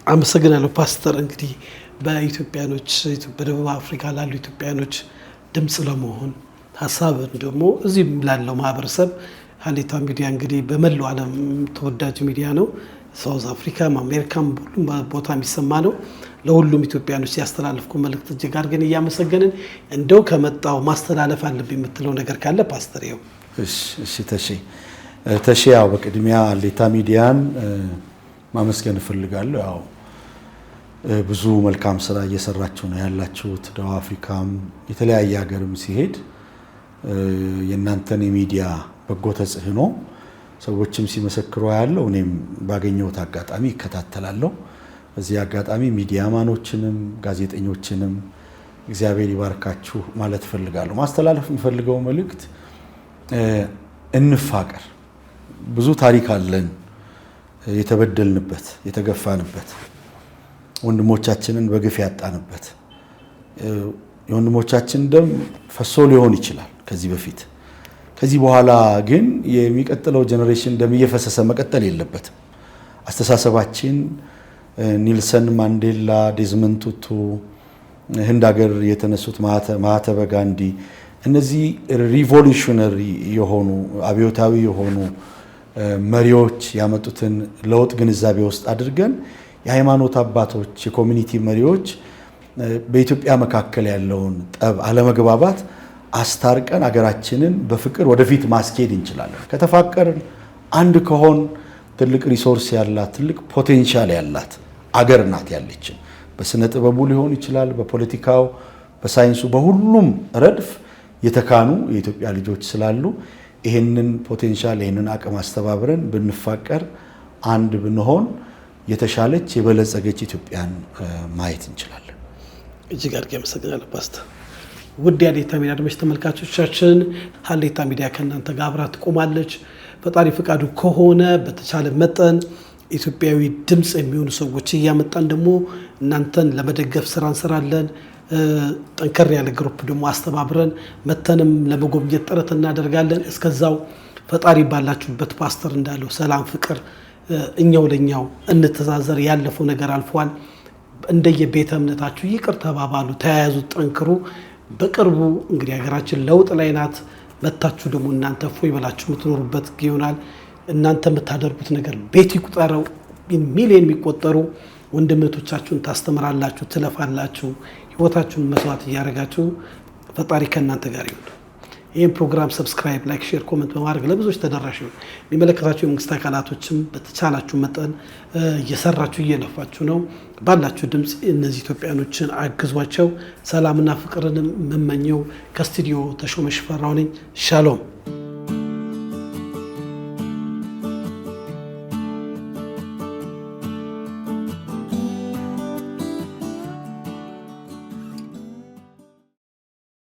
አመሰግናለሁ ፓስተር። እንግዲህ በኢትዮጵያኖች በደቡብ አፍሪካ ላሉ ኢትዮጵያኖች ድምፅ ለመሆን ሀሳብ ደግሞ እዚህ ላለው ማህበረሰብ ሀሌታ ሚዲያ እንግዲህ በመላው ዓለም ተወዳጅ ሚዲያ ነው። ሳውዝ አፍሪካም አሜሪካም ሁሉም ቦታ የሚሰማ ነው። ለሁሉም ኢትዮጵያኖች ሲያስተላልፍኩ መልእክት እጅግ አድርገን እያመሰገንን እንደው ከመጣው ማስተላለፍ አለብኝ የምትለው ነገር ካለ ፓስተር ይኸው። እሺ ተሼ ያው በቅድሚያ ሀሌታ ሚዲያን ማመስገን እፈልጋለሁ። ያው ብዙ መልካም ስራ እየሰራችሁ ነው ያላችሁት። ደቡብ አፍሪካም የተለያየ ሀገርም ሲሄድ የእናንተን የሚዲያ በጎ ተጽዕኖ ሰዎችም ሲመሰክሩ ያለው እኔም ባገኘሁት አጋጣሚ ይከታተላለሁ። በዚህ አጋጣሚ ሚዲያማኖችንም ጋዜጠኞችንም እግዚአብሔር ይባርካችሁ ማለት እፈልጋለሁ። ማስተላለፍ የምፈልገው መልእክት እንፋቀር። ብዙ ታሪክ አለን፣ የተበደልንበት፣ የተገፋንበት፣ ወንድሞቻችንን በግፍ ያጣንበት። የወንድሞቻችን ደም ፈሶ ሊሆን ይችላል ከዚህ በፊት። ከዚህ በኋላ ግን የሚቀጥለው ጀነሬሽን ደም እየፈሰሰ መቀጠል የለበትም። አስተሳሰባችን ኒልሰን ማንዴላ፣ ዴዝመንድ ቱቱ፣ ህንድ ሀገር የተነሱት ማህተመ ጋንዲ፣ እነዚህ ሪቮሉሽነሪ የሆኑ አብዮታዊ የሆኑ መሪዎች ያመጡትን ለውጥ ግንዛቤ ውስጥ አድርገን የሃይማኖት አባቶች፣ የኮሚኒቲ መሪዎች በኢትዮጵያ መካከል ያለውን ጠብ፣ አለመግባባት አስታርቀን አገራችንን በፍቅር ወደፊት ማስኬድ እንችላለን። ከተፋቀርን አንድ ከሆን ትልቅ ሪሶርስ ያላት ትልቅ ፖቴንሻል ያላት አገር ናት ያለችን። በስነ ጥበቡ ሊሆን ይችላል፣ በፖለቲካው፣ በሳይንሱ፣ በሁሉም ረድፍ የተካኑ የኢትዮጵያ ልጆች ስላሉ ይሄንን ፖቴንሻል ይሄንን አቅም አስተባብረን ብንፋቀር አንድ ብንሆን የተሻለች የበለጸገች ኢትዮጵያን ማየት እንችላለን። እጅግ አድርጌ አመሰግናለሁ ፓስተር። ውድ የሀሌታ ሚዲያ አድማጭ ተመልካቾቻችን ሀሌታ ሚዲያ ከእናንተ ጋር አብራ ትቆማለች። ፈጣሪ ፈቃዱ ከሆነ በተቻለ መጠን ኢትዮጵያዊ ድምፅ የሚሆኑ ሰዎች እያመጣን ደግሞ እናንተን ለመደገፍ ስራ እንሰራለን። ጠንከር ያለ ግሩፕ ደግሞ አስተባብረን መተንም ለመጎብኘት ጥረት እናደርጋለን። እስከዛው ፈጣሪ ባላችሁበት ፓስተር እንዳለው ሰላም፣ ፍቅር፣ እኛው ለኛው እንተዛዘር። ያለፈው ነገር አልፏል። እንደየቤተ እምነታችሁ ይቅር ተባባሉ፣ ተያያዙ፣ ጠንክሩ። በቅርቡ እንግዲህ ሀገራችን ለውጥ ላይ ናት። መታችሁ ደግሞ እናንተ ፎይ በላችሁ የምትኖሩበት ይሆናል። እናንተ የምታደርጉት ነገር ቤት ይቁጠረው። ሚሊዮን የሚቆጠሩ ወንድምቶቻችሁን ታስተምራላችሁ፣ ትለፋላችሁ፣ ህይወታችሁን መስዋዕት እያደረጋችሁ ፈጣሪ ከእናንተ ጋር ይሁን። ይህን ፕሮግራም ሰብስክራይብ፣ ላይክ፣ ሼር፣ ኮመንት በማድረግ ለብዙዎች ተደራሽ ይሁን። የሚመለከታችሁ የመንግስት አካላቶችም በተቻላችሁ መጠን እየሰራችሁ እየለፋችሁ ነው። ባላችሁ ድምፅ እነዚህ ኢትዮጵያኖችን አግዟቸው። ሰላምና ፍቅርን የምመኘው ከስቱዲዮ ተሾመ ሽፈራው ነኝ። ሻሎም።